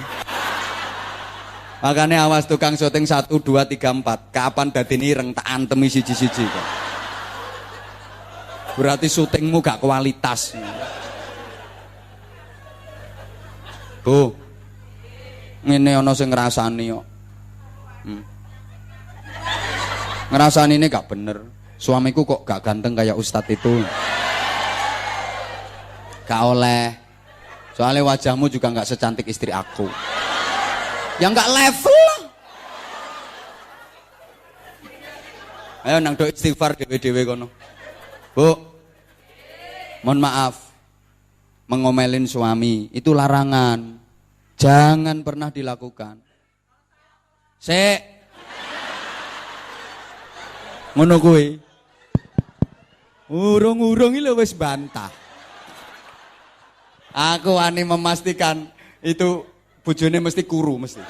Makanya awas tukang syuting 1, 2, 3, 4. Kapan dadi ireng tak antemi siji-siji kok. Berarti syutingmu gak kualitas. Bu, ngene ana sing ngrasani kok. Ngrasani ini gak bener. Suamiku kok gak ganteng kayak ustadz itu. Gak oleh. Soalnya wajahmu juga gak secantik istri aku. Yang gak level. Ayo nang do istighfar dewe-dewe kono. Bu, mohon maaf, mengomelin suami itu larangan. Jangan pernah dilakukan. Ngono kuwi. Urung-urung iki lho wis bantah. Aku wani memastikan itu bojone mesti kuru mesti.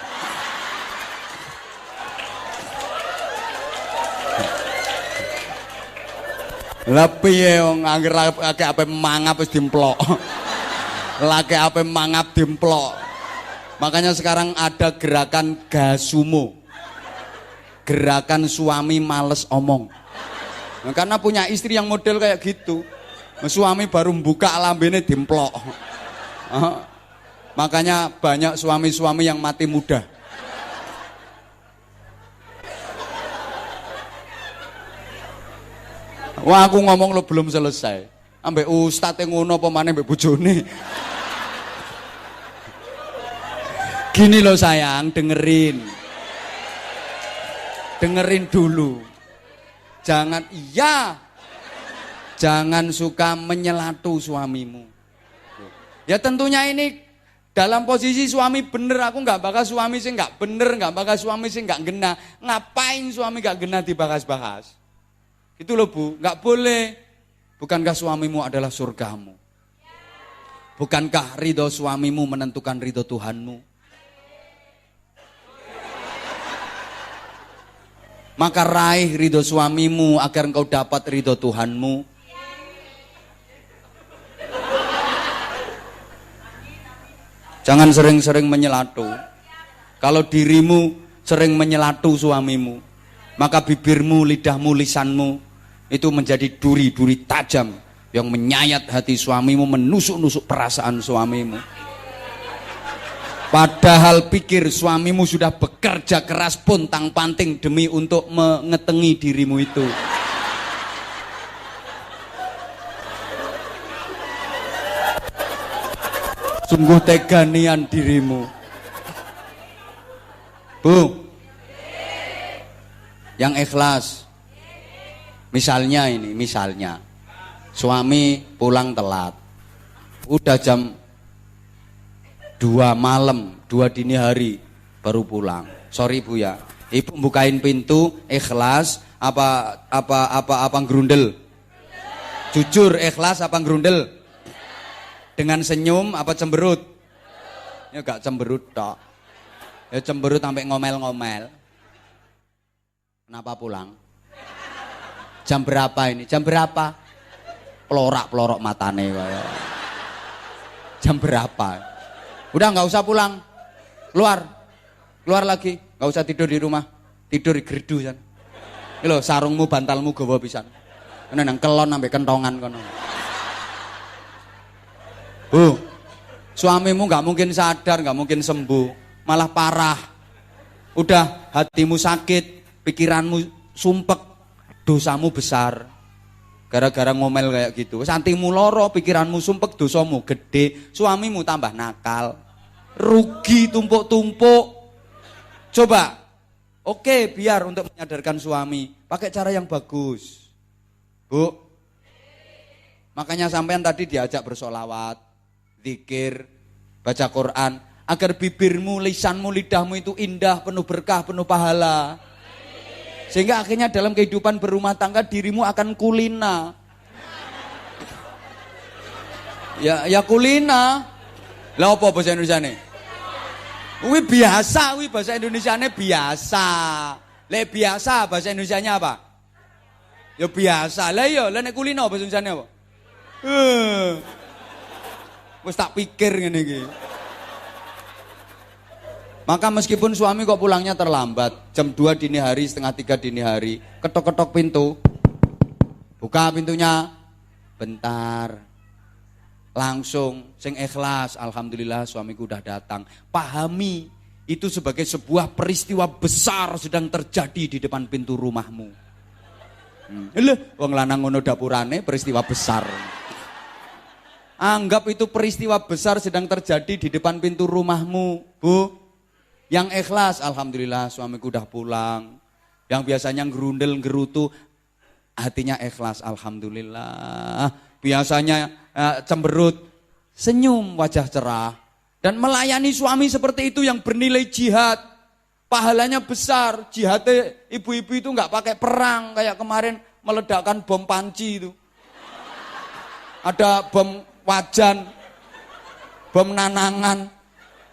Lah piye wong anggere akeh ape mangap wis dimplok. Laki ape mangap dimplok. Makanya sekarang ada gerakan gasumo. Gerakan suami males omong. Nah, karena punya istri yang model kayak gitu. Suami baru buka lambene dimplok. Makanya banyak suami-suami yang mati muda. Wah, aku ngomong lo belum selesai. Ambek ustadz yang ngono apa maneh ambek bojone. Gini loh sayang, dengerin. Dengerin dulu. Jangan suka menyelatu suamimu. Ya tentunya ini dalam posisi suami bener, aku nggak bakal suami sih nggak bener, nggak bakal suami sih nggak gena. Ngapain suami nggak gena dibahas-bahas? Itu loh Bu, nggak boleh. Bukankah suamimu adalah surgamu? Bukankah ridho suamimu menentukan ridho Tuhanmu? Maka raih ridho suamimu agar engkau dapat ridho Tuhanmu. Jangan sering-sering menyelatu. Kalau dirimu sering menyelatu suamimu, maka bibirmu, lidahmu, lisanmu itu menjadi duri-duri tajam yang menyayat hati suamimu, menusuk-nusuk perasaan suamimu. Padahal pikir suamimu sudah bekerja keras pontang-panting demi untuk mengetengi dirimu itu. Sungguh tega nian dirimu. Bu, yang ikhlas. Misalnya suami pulang telat. Udah jam 2 malam, 2 dini hari baru pulang. Sorry Bu ya. Ibu bukain pintu ikhlas apa gerundel? Jujur ikhlas apa gerundel? Dengan senyum apa cemberut? Ya gak cemberut tok. Ya cemberut sampai ngomel-ngomel. Kenapa pulang? Jam berapa ini? Jam berapa? Pelorak-pelorok matane kaya. Jam berapa? Udah nggak usah pulang. Keluar lagi. Nggak usah tidur di rumah. Tidur di gerdu kan. Ini loh, sarungmu, bantalmu gawa pisan. Ini nang kelon sampai kentongan kono. Bu, suamimu nggak mungkin sadar, nggak mungkin sembuh, malah parah. Udah hatimu sakit, pikiranmu sumpek, dosamu besar. Gara-gara ngomel kayak gitu. Santimu loro, pikiranmu sumpek, dosamu gede, suamimu tambah nakal. Rugi tumpuk-tumpuk. Coba, oke, biar untuk menyadarkan suami, pakai cara yang bagus. Bu, makanya sampean tadi diajak bersolawat, zikir, baca Quran, agar bibirmu, lisanmu, lidahmu itu indah, penuh berkah, penuh pahala. Sehingga akhirnya dalam kehidupan berumah tangga dirimu akan kulina. Ya kulina. Lah apa bahasa Indonesiane? Wi biasa, wi bahasa Indonesiane biasa. Le biasa bahasa Indonesianya apa? Ya biasa. Lah iya, lah nek kulina bahasa Indonesiane apa? Wis tak pikir ngene iki. Maka meskipun suami kok pulangnya terlambat, jam 2 dini hari, setengah 3 dini hari, ketok-ketok pintu, buka pintunya, bentar, langsung, sing ikhlas, alhamdulillah suamiku udah datang. Pahami, itu sebagai sebuah peristiwa besar sedang terjadi di depan pintu rumahmu. Wong lanang ngono dapurane peristiwa besar. Anggap itu peristiwa besar sedang terjadi di depan pintu rumahmu, Bu. Yang ikhlas, alhamdulillah suamiku udah pulang. Yang biasanya gerundel gerutu, hatinya ikhlas, alhamdulillah. Biasanya cemberut, senyum, wajah cerah. Dan melayani suami seperti itu yang bernilai jihad. Pahalanya besar. Jihadnya ibu-ibu itu nggak pakai perang kayak kemarin meledakkan bom panci itu. Ada bom wajan, bom nanangan.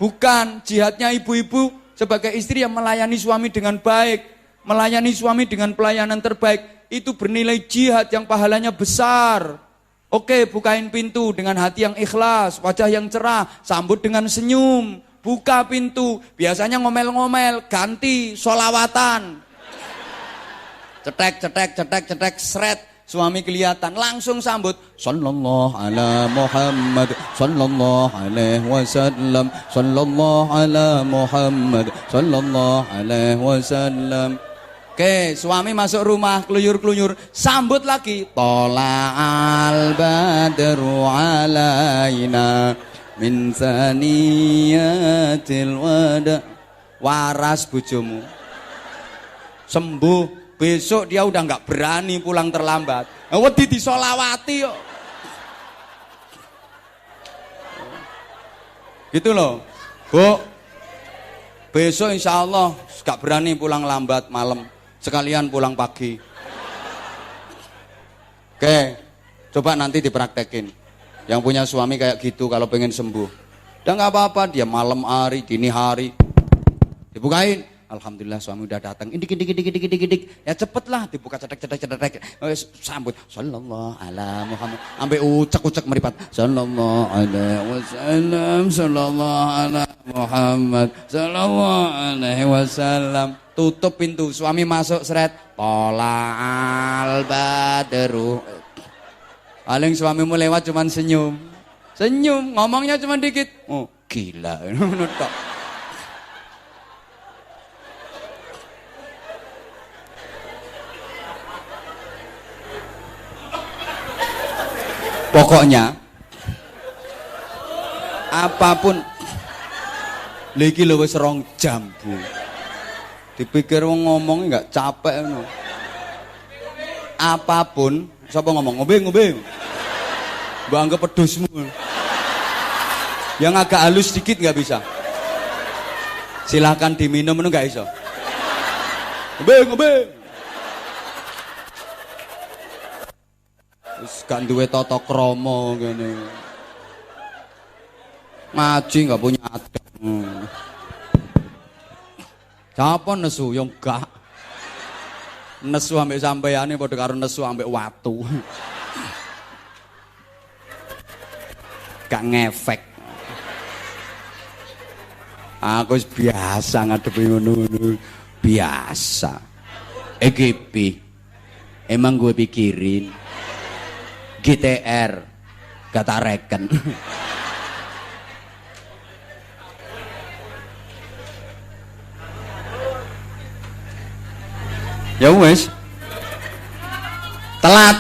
Bukan, jihadnya ibu-ibu sebagai istri yang melayani suami dengan baik, melayani suami dengan pelayanan terbaik, itu bernilai jihad yang pahalanya besar. Oke, bukain pintu dengan hati yang ikhlas, wajah yang cerah, sambut dengan senyum. Buka pintu, biasanya ngomel-ngomel, ganti sholawatan. Cetek, seret. Suami kelihatan, langsung sambut. Sallallahu ala Muhammad, sallallahu alaihi wasallam, sallallahu ala Muhammad, sallallahu alaihi wasallam. Oke, suami masuk rumah, keluyur-keluyur, sambut lagi. Tola'al badru alaina min saniyatil wada. Waras bojomu. Sembuh. Besok dia udah nggak berani pulang terlambat. Wedi disolawati kok. Gitu loh. Bu, besok insya Allah nggak berani pulang lambat malam. Sekalian pulang pagi. Oke, coba nanti dipraktekin. Yang punya suami kayak gitu kalau pengen sembuh. Udah nggak apa-apa, dia malam hari, dini hari. Dibukain. Alhamdulillah suami udah datang. Indik. Ya cepet lah, dibuka cetek. Sambut. Sallallahu ala Muhammad. Sampai ucek meripat. Sallallahu alaihi wasallam. Sallallahu ala Muhammad. Sallallahu alaihi wasallam. Tutup pintu, suami masuk seret. Tola'al badru. Paling suamimu lewat cuman senyum, ngomongnya cuman dikit. Oh gila, nutup. Pokoknya apapun lagi lho wis 2 jam, Bu. Dipikir wong ngomong enggak capek ngono. Apapun, sapa ngomong ngombe. Mbok anggap pedusmu. Yang agak halus sedikit enggak bisa. Silakan diminum itu enggak iso. Ngombe. Wis gak duwe tata krama ngene. Ngaji gak punya adab. Siapa nesu yang gak? Nesu ambek sampeyane padha karo nesu ambek watu. Gak ngefek. Aku wis biasa ngadepi ngono-ngono. Biasa. EGP. Emang gue pikirin. GTR. Gak tak reken. Ya wes, telat.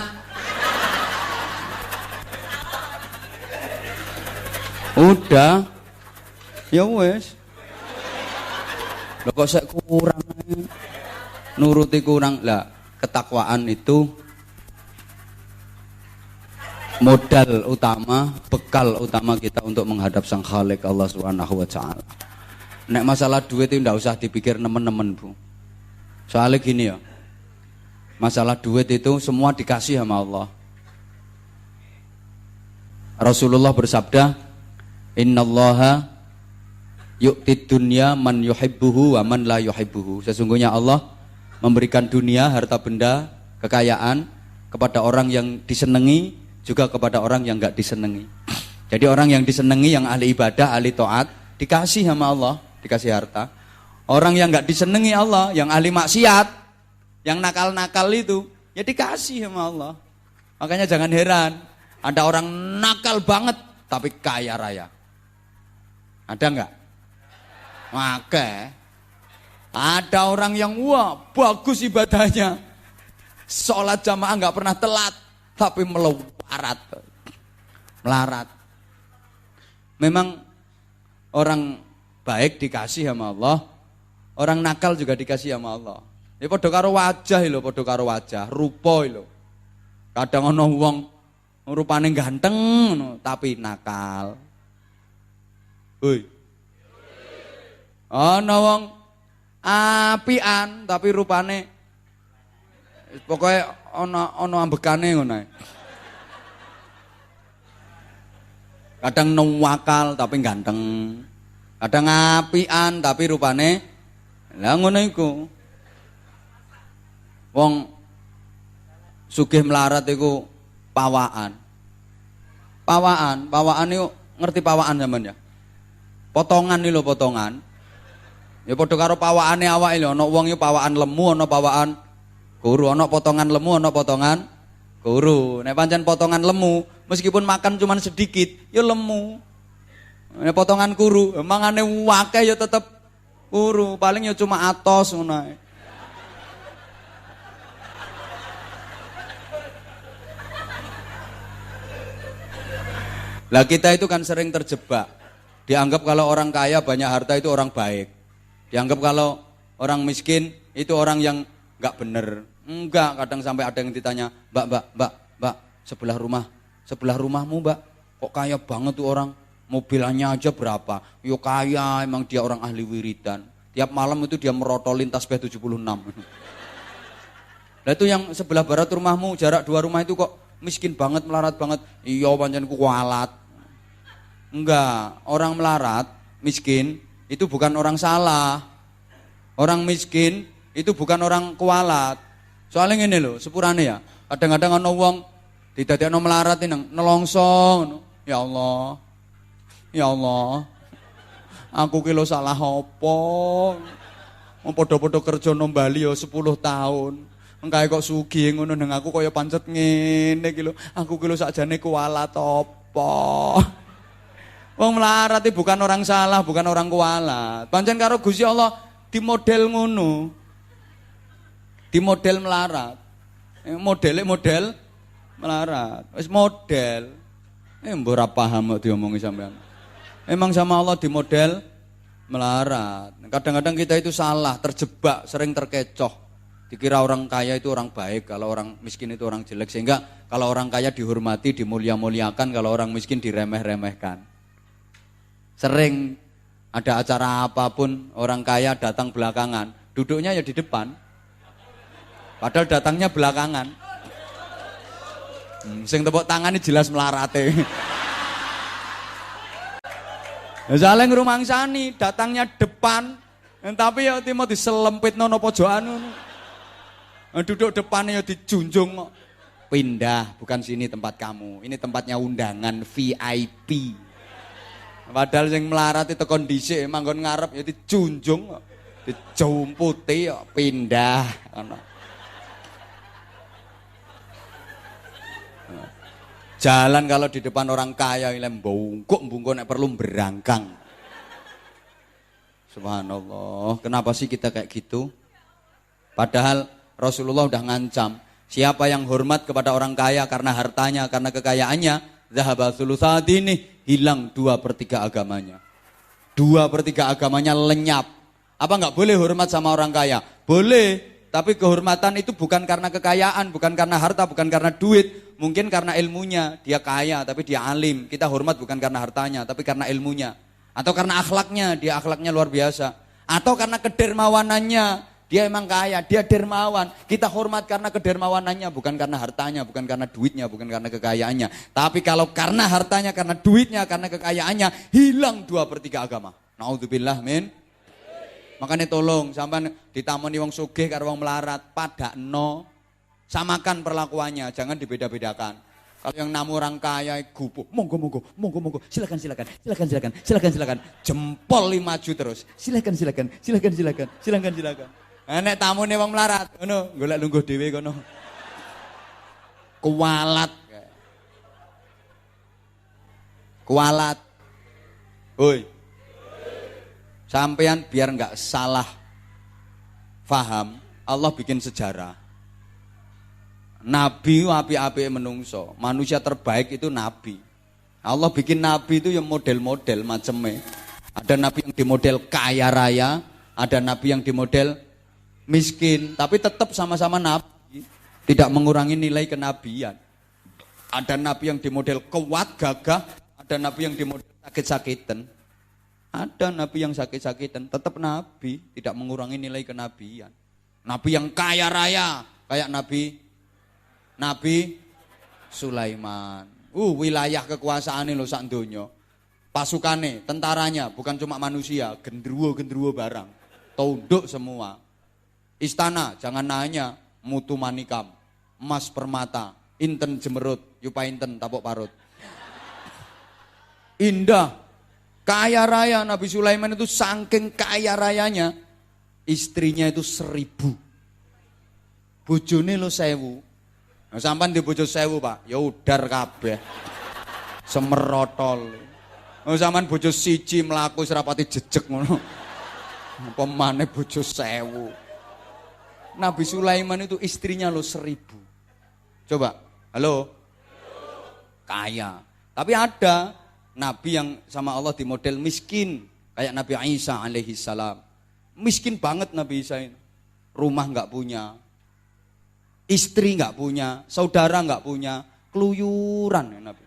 Udah, ya wes. Lo kok saya kurang, nuruti kurang lah. Ketakwaan itu modal utama, bekal utama kita untuk menghadap Sang Khalik Allah Subhanahu wa Ta'ala. Nek masalah duit itu ndak usah dipikir nemen-nemen, Bu. Soalnya gini ya. Masalah duit itu semua dikasih sama Allah. Rasulullah bersabda, "Innallaha yu'tid dunya man yuhibbuhu wa man la yuhibbuhu." Sesungguhnya Allah memberikan dunia, harta benda, kekayaan kepada orang yang disenangi, juga kepada orang yang enggak disenangi. Jadi orang yang disenangi, yang ahli ibadah, ahli taat, dikasih sama Allah, dikasih harta. Orang yang enggak disenangi Allah, yang ahli maksiat, yang nakal-nakal itu, ya dikasih sama Allah. Makanya jangan heran, ada orang nakal banget tapi kaya raya. Ada enggak? Maka ada orang yang wah bagus ibadahnya, sholat jamaah enggak pernah telat, tapi melarat. Memang orang baik dikasih sama Allah, orang nakal juga dikasih sama Allah. Ya padha karo wajah lho, padha karo wajah, rupa lho. Kadang ana wong rupane ganteng ngono, tapi nakal. Hoi. Ana wong apian tapi rupane pokoknya ono ambekane ngono ae. Kadang nuwakal tapi ganteng. Kadang apian tapi rupane lah ngono iku. Wong sugih melarat iku pawaan. Pawaan itu ngerti pawaan sampean ya? Potongan iki lho potongan. Ya padha karo pawakane awake lho, ana wong iki pawaan lemu, ana pawaan guru, ana potongan lemu, ana potongan guru. Nek pancen potongan lemu, meskipun makan cuman sedikit, ya lemu. Nek potongan guru, mangane akeh ya tetep guru, paling ya cuma atos ngono ae. Lah kita itu kan sering terjebak. Dianggap kalau orang kaya banyak harta itu orang baik. Dianggap kalau orang miskin itu orang yang enggak bener. Enggak, kadang sampai ada yang ditanya, Mbak, sebelah rumahmu Mbak, kok kaya banget tuh orang, mobilannya aja berapa? Yo kaya, emang dia orang ahli wiridan. Tiap malam itu dia merotolin tasbih 76. Nah itu yang sebelah barat rumahmu, jarak 2 rumah itu kok miskin banget, melarat banget. Iya pancen kualat. Enggak, orang melarat, miskin itu bukan orang salah. Orang miskin itu bukan orang kualat. Soalnya ngene lho, sepurane ya. Kadang-kadang ana wong didadekno melarat nang nelongso. Ya Allah. Ya Allah. Aku ki lho salah apa? Wong padha-padha kerja nang Bali ya 10 tahun. Engkae kok sugih ngono nang aku kaya pancet ngene iki lho. Aku ki lho sakjane kualat apa? Wong melarat itu bukan orang salah, bukan orang kualat. Pancen karo Gusti Allah di model ngono. Di model melarat. Model melarat. Wis model. Mbok ora paham kok diomongi sampean. Emang sama Allah di model melarat. Kadang-kadang kita itu salah, terjebak, sering terkecoh. Dikira orang kaya itu orang baik, kalau orang miskin itu orang jelek. Sehingga kalau orang kaya dihormati, dimulia-muliakan, kalau orang miskin diremeh-remehkan. Sering ada acara apapun orang kaya datang belakangan, duduknya ya di depan. Padahal datangnya belakangan. Sing tepuk tangan ini jelas melarate. Saling rumangsani, datangnya depan, tapi ya mau diselempit nono pojokan. Duduk depannya ya dijunjung. Pindah, bukan sini tempat kamu. Ini tempatnya undangan VIP. Padahal yang melarat itu kondisi manggon ngarep ya dijunjung, dijumputi pindah. Jalan kalau di depan orang kaya ini bungkuk nek perlu berangkang. Subhanallah, kenapa sih kita kayak gitu? Padahal Rasulullah udah ngancam, siapa yang hormat kepada orang kaya karena hartanya, karena kekayaannya, zahaba thulutsatini, hilang 2/3 agamanya. 2/3 agamanya lenyap. Apa enggak boleh hormat sama orang kaya? Boleh, tapi kehormatan itu bukan karena kekayaan, bukan karena harta, bukan karena duit. Mungkin karena ilmunya, dia kaya tapi dia alim. Kita hormat bukan karena hartanya, tapi karena ilmunya. Atau karena akhlaknya, dia akhlaknya luar biasa. Atau karena kedermawanannya, dia emang kaya, dia dermawan. Kita hormat karena kedermawanannya, bukan karena hartanya, bukan karena duitnya, bukan karena kekayaannya. Tapi kalau karena hartanya, karena duitnya, karena kekayaannya, hilang 2/3 agama. Naudzubillah min. Makanya tolong sampean ditamoni wong sugih karo wong melarat, padakno. Samakan perlakuannya, jangan dibeda-bedakan. Kalau yang namu orang kaya gupuh, monggo, silakan. Jempol 5 juta terus. Silakan. Nek tamune wong melarat, ngono, golek lungguh dhewe kono. Kualat. Hoi. Sampean biar enggak salah paham, Allah bikin sejarah. Nabi api-api menungso, manusia terbaik itu nabi. Allah bikin nabi itu yang model-model macamnya. Ada nabi yang di model kaya raya, ada nabi yang di model miskin, tapi tetap sama-sama nabi, tidak mengurangi nilai kenabian. Ada nabi yang di model kuat, gagah, ada nabi yang di model sakit-sakitan. Ada nabi yang sakit-sakitan, tetap nabi, tidak mengurangi nilai kenabian. Nabi yang kaya raya, kayak Nabi Sulaiman. Wilayah kekuasaan lo sak donya. Pasukane, tentaranya bukan cuma manusia, genderuwo-genderuwo barang. Tunduk semua. Istana, jangan nanya, mutu manikam, emas permata, inten jemerut, yupa inten tapok parut. Indah. Kaya raya Nabi Sulaiman itu saking kaya rayanya, istrinya itu 1000. Bojone lo 1000. Nah, sampan di bojo 1000 Pak, ya udar kabeh. Semerotol. Nah, sampan bojo siji mlaku serapati jejeg ngono. Apa maneh bojo 1000. Nabi Sulaiman itu istrinya lo 1000. Coba, halo? Kaya. Tapi ada Nabi yang sama Allah di model miskin, kayak Nabi Isa alaihi salam. Miskin banget Nabi Isa ini. Rumah nggak punya, istri nggak punya, saudara nggak punya, keluyuran ya Nabi.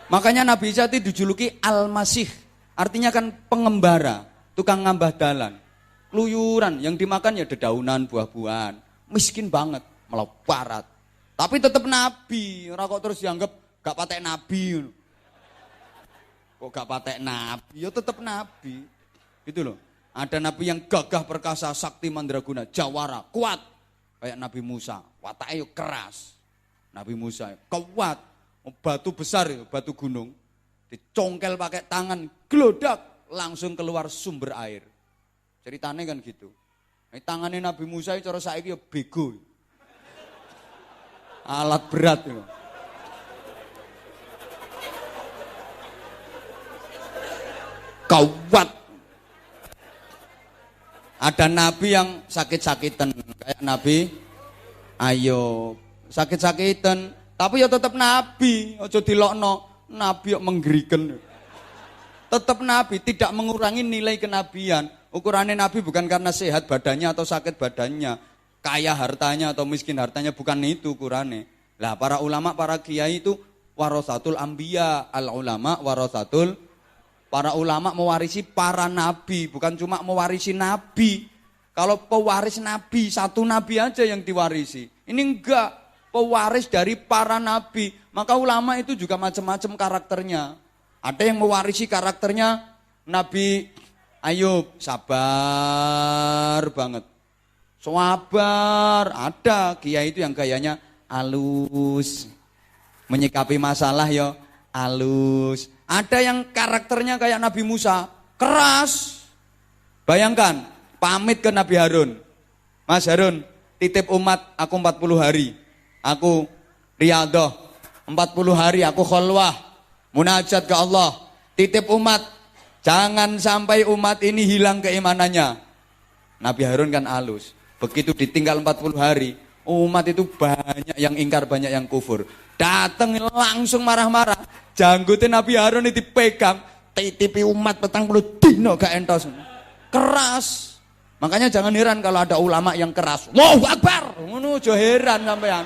Makanya Nabi Isa itu dijuluki Al-Masih, artinya kan pengembara, tukang ngambah dalan. Keluyuran, yang dimakan ya dedaunan, buah-buahan. Miskin banget, melaparat. Tapi tetap Nabi, ora kok terus dianggap gak patek nabi. Kok gak patek nabi? Ya tetap nabi. Gitu loh. Ada nabi yang gagah perkasa, sakti mandraguna, jawara, kuat. Kayak Nabi Musa, watake yo keras. Nabi Musa kuat. Batu besar ya, batu gunung. Dicongkel pakai tangan, glodak, langsung keluar sumber air. Ceritanya kan gitu. Tangannya Nabi Musa cara saiki ya bego. Alat berat ya. Kuat. Ada nabi yang sakit-sakitan kayak Nabi Ayub. Sakit-sakitan, tapi ya tetap nabi, aja dilokno. Nabi kok menggerikan. Tetap nabi, tidak mengurangi nilai kenabian. Ukurannya nabi bukan karena sehat badannya atau sakit badannya, kaya hartanya atau miskin hartanya, bukan itu ukurannya. Lah para ulama, para kiai itu warasatul anbiya, al ulama warasatul. Para ulama mewarisi para nabi, bukan cuma mewarisi nabi. Kalau pewaris nabi, satu nabi aja yang diwarisi. Ini enggak, pewaris dari para nabi. Maka ulama itu juga macam-macam karakternya. Ada yang mewarisi karakternya Nabi Ayub, sabar banget. Sabar, ada kiai itu yang gayanya halus. Menyikapi masalah ya halus. Ada yang karakternya kayak Nabi Musa, keras. Bayangkan, pamit ke Nabi Harun. Mas Harun, titip umat aku 40 hari. Aku riyadhah, 40 hari aku kholwah, munajat ke Allah. Titip umat, jangan sampai umat ini hilang keimanannya. Nabi Harun kan halus. Begitu ditinggal 40 hari, umat itu banyak yang ingkar, banyak yang kufur. Datang langsung marah-marah. Janggutin Nabi Harun itu dipegang, titipi umat 40 dino gak entos. Keras. Makanya jangan heran kalau ada ulama yang keras. Allahu Akbar. Ngono aja heran sampean.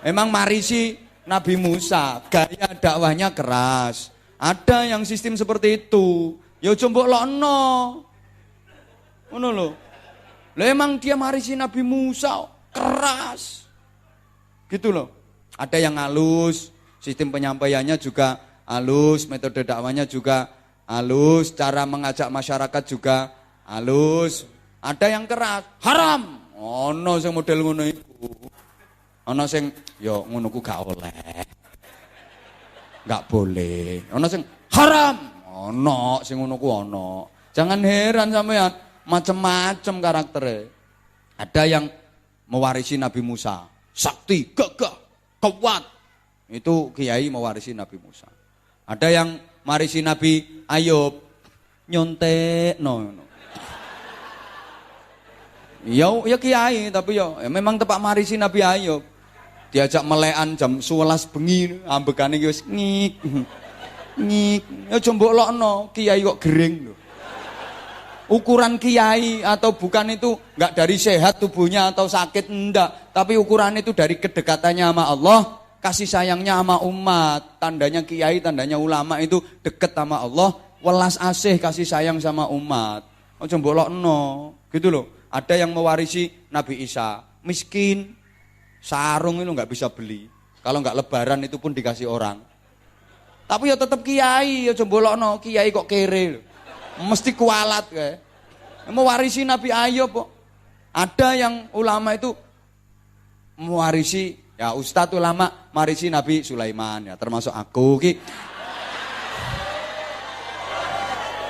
Memang marisi Nabi Musa, gaya dakwahnya keras. Ada yang sistem seperti itu. Ya coba lokno. Ngono lho. Lah emang dia marisi Nabi Musa keras. Gitu loh. Ada yang halus, sistem penyampaiannya juga halus, metode dakwahnya juga halus, cara mengajak masyarakat juga halus. Ada yang keras, haram. Ono sing model ngono iku. Ono sing yo ngono ku gak oleh. Gak boleh. Ono sing haram. Ono sing ngono ku ono. Jangan heran sampean, macam-macam karakternya. Ada yang mewarisi Nabi Musa, sakti, gagah, kuat. Itu kiai mewarisi Nabi Musa. Ada yang mewarisi Nabi Ayub, nyontek no. Ya kiai, tapi ya memang tepak marisi Nabi Ayub. Diajak melekan jam 11 bengi, ambekane iki wis ngik. Ngik. Ya jombok lokno, kiai kok gering lho. Ukuran kiai atau bukan itu enggak dari sehat tubuhnya atau sakit, enggak, tapi ukuran itu dari kedekatannya sama Allah, kasih sayangnya sama umat. Tandanya kiai, tandanya ulama itu deket sama Allah, welas asih kasih sayang sama umat. Ojo mbolokno, gitu loh. Ada yang mewarisi Nabi Isa, miskin, sarung itu nggak bisa beli. Kalau nggak lebaran itu pun dikasih orang. Tapi ya tetap kiai, ojo mbolokno, kiai kok kere. Mesti kualat kayak. Mewarisi Nabi Ayub kok. Ada yang ulama itu mewarisi, ya ustadz ulama mewarisi Nabi Sulaiman, ya termasuk aku ki.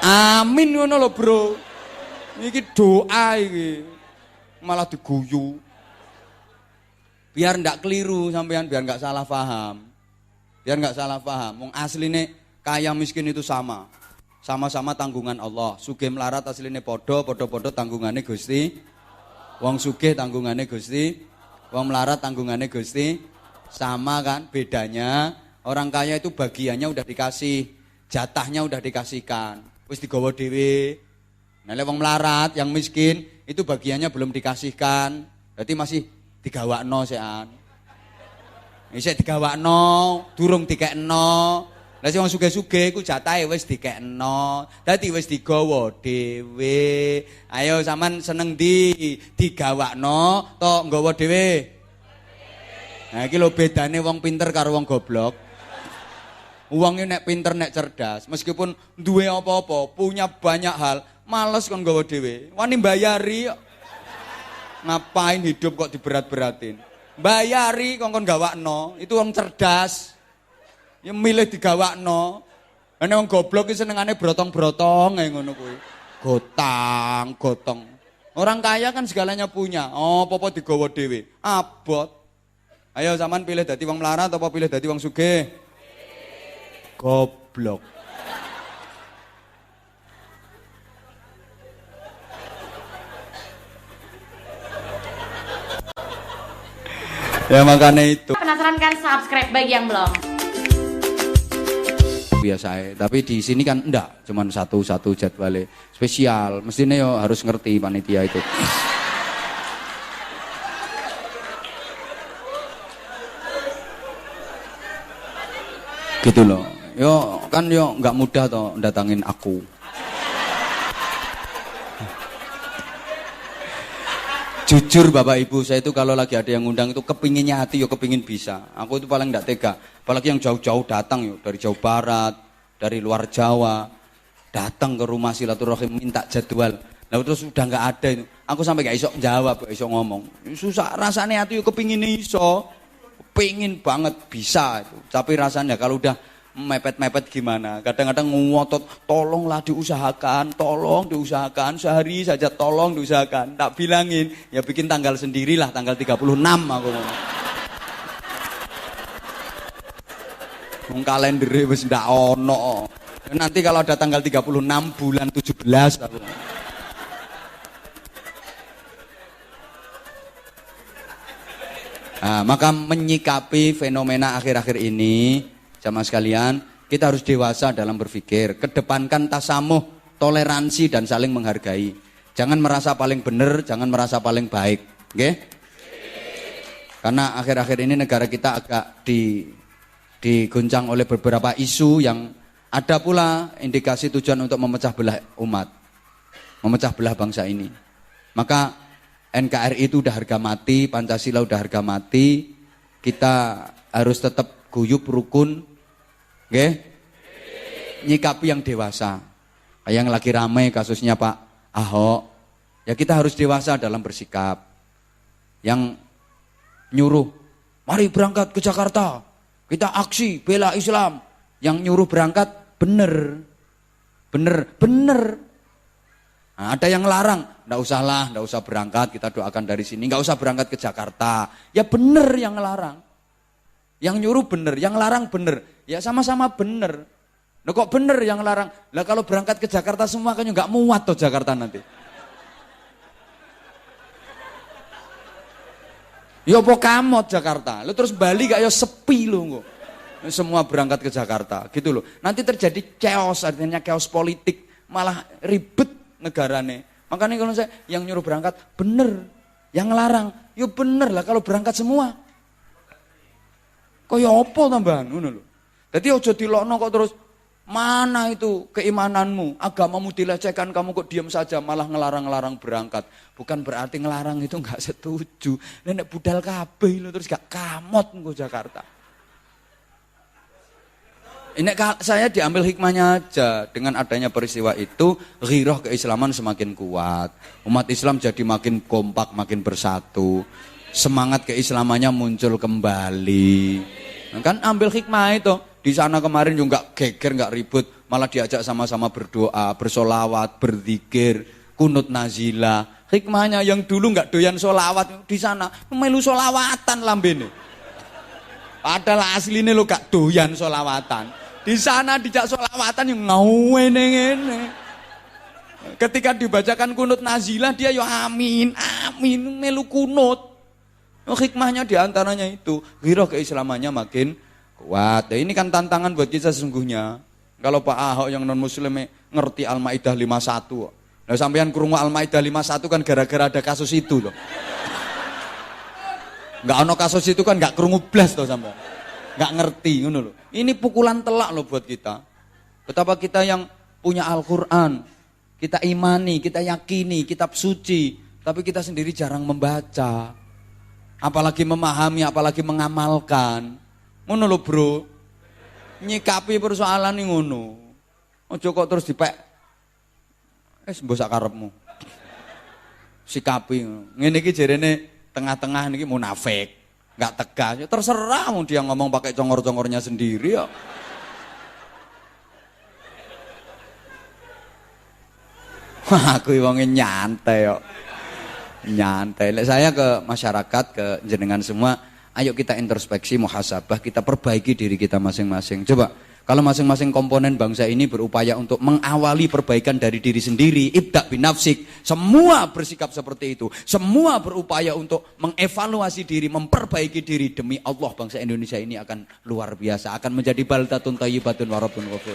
Amin ngono lho bro. Iki doa iki. Malah diguyu. Biar ndak keliru sampean, biar nggak salah paham. Biar nggak salah paham. Wong asline kaya miskin itu sama. Sama-sama tanggungan Allah. Sugih melarat asline padha tanggungane Gusti. Wong sugih tanggungane Gusti, wong melarat tanggungane Gusti. Sama kan bedanya, orang kaya itu bagiannya udah dikasih, jatahnya udah dikasihkan. Wis digawa dhewe. Nah, wong melarat yang miskin itu bagiannya belum dikasihkan. Berarti masih digawakno sean. Isih digawakno, durung dikekno. Lah sing wong sugih-sugih iku jatahe wis dikekno. Dadi wis digawa dhewe. Ayo sampean seneng ndi? Digawakno to nggawa dhewe? Nah iki lho bedane wong pinter karo wong goblok. Wong nek pinter nek cerdas, meskipun duwe apa-apa, punya banyak hal, males kon nggawa dhewe. Wani mbayari. Ngapain hidup kok diberat-beratin? Bayari kon gawakno, itu wong cerdas. Ya milih digawakno. Nek wong goblok iki senengane brotong-brotong kayak ngono kuwi. Gotong. Orang kaya kan segalanya punya. Oh, apa-apa digawa dhewe. Abot. Ayo sampean pilih dadi wong melarat apa pilih dadi wong sugih? Goblok. Ya makanya itu. Penasaran kan, subscribe bagi yang belum. Biasa, tapi di sini kan enggak, cuman satu jadwalnya spesial. Mestinya yo harus ngerti panitia itu. Gitu loh. Yo kan yo nggak mudah toh datangin aku. Jujur Bapak Ibu, saya itu kalau lagi ada yang ngundang itu kepinginnya hati, yo kepingin bisa. Aku itu paling enggak tega. Apalagi yang jauh-jauh datang yo, dari Jawa Barat, dari luar Jawa, datang ke rumah silaturahim minta jadwal. Nah terus udah nggak ada itu. Aku sampai nggak iso jawab, nggak iso ngomong. Susah rasanya hati yo kepingin iso, kepingin banget bisa itu. Tapi rasanya kalau udah mepet-mepet gimana? Kadang-kadang ngotot, tolonglah diusahakan, tolong diusahakan, sehari saja tolong diusahakan. Tak bilangin, ya bikin tanggal sendirilah, tanggal 36 aku ngomong. Kalender wis ndak ono. Nanti kalau ada tanggal 36 bulan 17 aku. Nah, maka menyikapi fenomena akhir-akhir ini, jamaah sekalian, kita harus dewasa dalam berpikir, kedepankan tasamuh, toleransi dan saling menghargai. Jangan merasa paling benar, jangan merasa paling baik, oke? Okay? Karena akhir-akhir ini negara kita agak diguncang oleh beberapa isu yang ada pula indikasi tujuan untuk memecah belah umat, memecah belah bangsa ini. Maka NKRI itu udah harga mati, Pancasila udah harga mati, kita harus tetap guyup rukun, oke? Nyikapi yang dewasa. Yang lagi ramai kasusnya Pak Ahok, ya kita harus dewasa dalam bersikap. Yang nyuruh, mari berangkat ke Jakarta, kita aksi bela Islam. Yang nyuruh berangkat bener. Nah, ada yang larang, nggak usah berangkat, kita doakan dari sini, nggak usah berangkat ke Jakarta. Ya bener yang larang. Yang nyuruh bener, yang larang bener. Ya sama-sama bener. Nah kok bener yang larang? Lah kalau berangkat ke Jakarta semua kan nggak muat tuh Jakarta nanti. Ya apa kamot Jakarta. Lu terus Bali gak ya sepi lu kok. Semua berangkat ke Jakarta gitu loh. Nanti terjadi chaos, artinya chaos politik, malah ribet negarane. Makanya kalau saya yang nyuruh berangkat bener, yang larang, ya bener lah kalau berangkat semua. Kaya apa tambahan ngono lho. Dadi aja dilokno kok terus mana itu keimananmu, agamamu dilecehkan, kamu kok diam saja malah ngelarang-larang berangkat. Bukan berarti ngelarang itu enggak setuju. Nek budal kabeh lho terus gak kamot engko Jakarta. Ini saya diambil hikmahnya aja. Dengan adanya peristiwa itu, ghirah keislaman semakin kuat. Umat Islam jadi makin kompak, makin bersatu. Semangat keislamannya muncul kembali. Kan ambil hikmah itu. Di sana kemarin juga geger, nggak ribut. Malah diajak sama-sama berdoa, bersolawat, berzikir, kunut nazila. Hikmahnya yang dulu nggak doyan solawat. Di sana melu solawatan lambene. Padahal aslinya lo gak doyan solawatan. Di sana dijak solawatan yang ngene. Ketika dibacakan kunut nazilah dia yo amin, amin melu kunut. Hikmahnya diantaranya itu, ghirah keislamannya makin kuat. Nah, ini kan tantangan buat kita sesungguhnya. Kalau Pak Ahok yang non muslim ngerti Al-Maidah 51. Nah sampean krungu Al-Maidah 51 kan gara-gara ada kasus itu loh. Enggak ono kasus itu kan enggak krungu blas toh sampean. Enggak ngerti ngono loh. Ini pukulan telak loh buat kita. Betapa kita yang punya Al-Qur'an, kita imani, kita yakini, kitab suci, tapi kita sendiri jarang membaca. Apalagi memahami, apalagi mengamalkan. Ngono lho, Bro. Nyikapi persoalan ini ngono. Ojo kok terus dipek. Mbok sak karepmu. Sikapi. Ngene iki jarene tengah-tengah niki munafik. Enggak tegas. Ya terserah mau dia ngomong pakai congor-congornya sendiri ya. Aku wonge nyantai kok. Nyantai. Lek saya ke masyarakat, ke jenengan semua, ayo kita introspeksi, muhasabah, kita perbaiki diri kita masing-masing. Coba, kalau masing-masing komponen bangsa ini berupaya untuk mengawali perbaikan dari diri sendiri, ibda' binafsik, semua bersikap seperti itu, semua berupaya untuk mengevaluasi diri, memperbaiki diri, demi Allah bangsa Indonesia ini akan luar biasa, akan menjadi baldatun thayyibatun wa rabbun ghafur.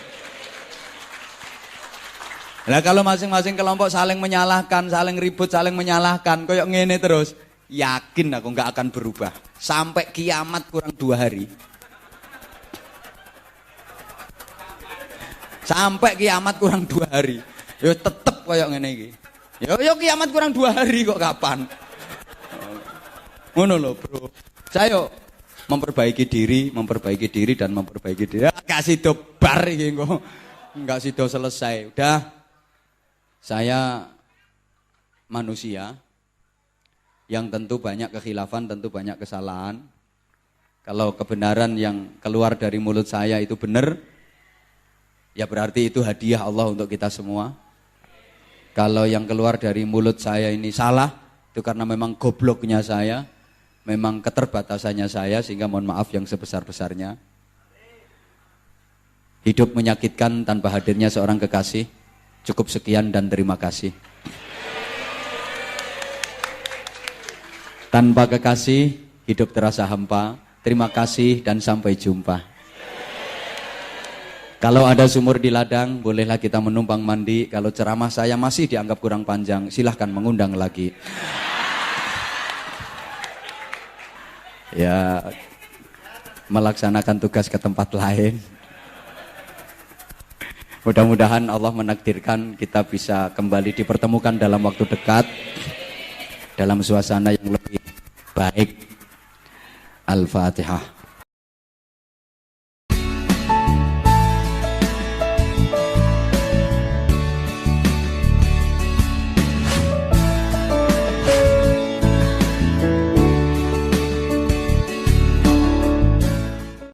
Nah kalau masing-masing kelompok saling menyalahkan, saling ribut, saling menyalahkan, koyok ngene terus, yakin aku nggak akan berubah sampai kiamat kurang 2 hari. Sampai kiamat kurang 2 hari. Yo tetep koyok ngene iki. Yo kiamat kurang 2 hari kok kapan? Ngono lho, Bro. Saya memperbaiki diri dan memperbaiki diri. Enggak sido bar iki kok. Enggak sido selesai. Udah. Saya manusia yang tentu banyak kekhilafan, tentu banyak kesalahan. Kalau kebenaran yang keluar dari mulut saya itu benar, ya berarti itu hadiah Allah untuk kita semua. Kalau yang keluar dari mulut saya ini salah, itu karena memang gobloknya saya, memang keterbatasannya saya, sehingga mohon maaf yang sebesar-besarnya. Hidup menyakitkan tanpa hadirnya seorang kekasih. Cukup sekian dan terima kasih. Tanpa kekasih, hidup terasa hampa. Terima kasih dan sampai jumpa. Kalau ada sumur di ladang, bolehlah kita menumpang mandi. Kalau ceramah saya masih dianggap kurang panjang, silahkan mengundang lagi. Ya, melaksanakan tugas ke tempat lain. Mudah-mudahan Allah menakdirkan kita bisa kembali dipertemukan dalam waktu dekat, dalam suasana yang lebih baik. Al-Fatihah.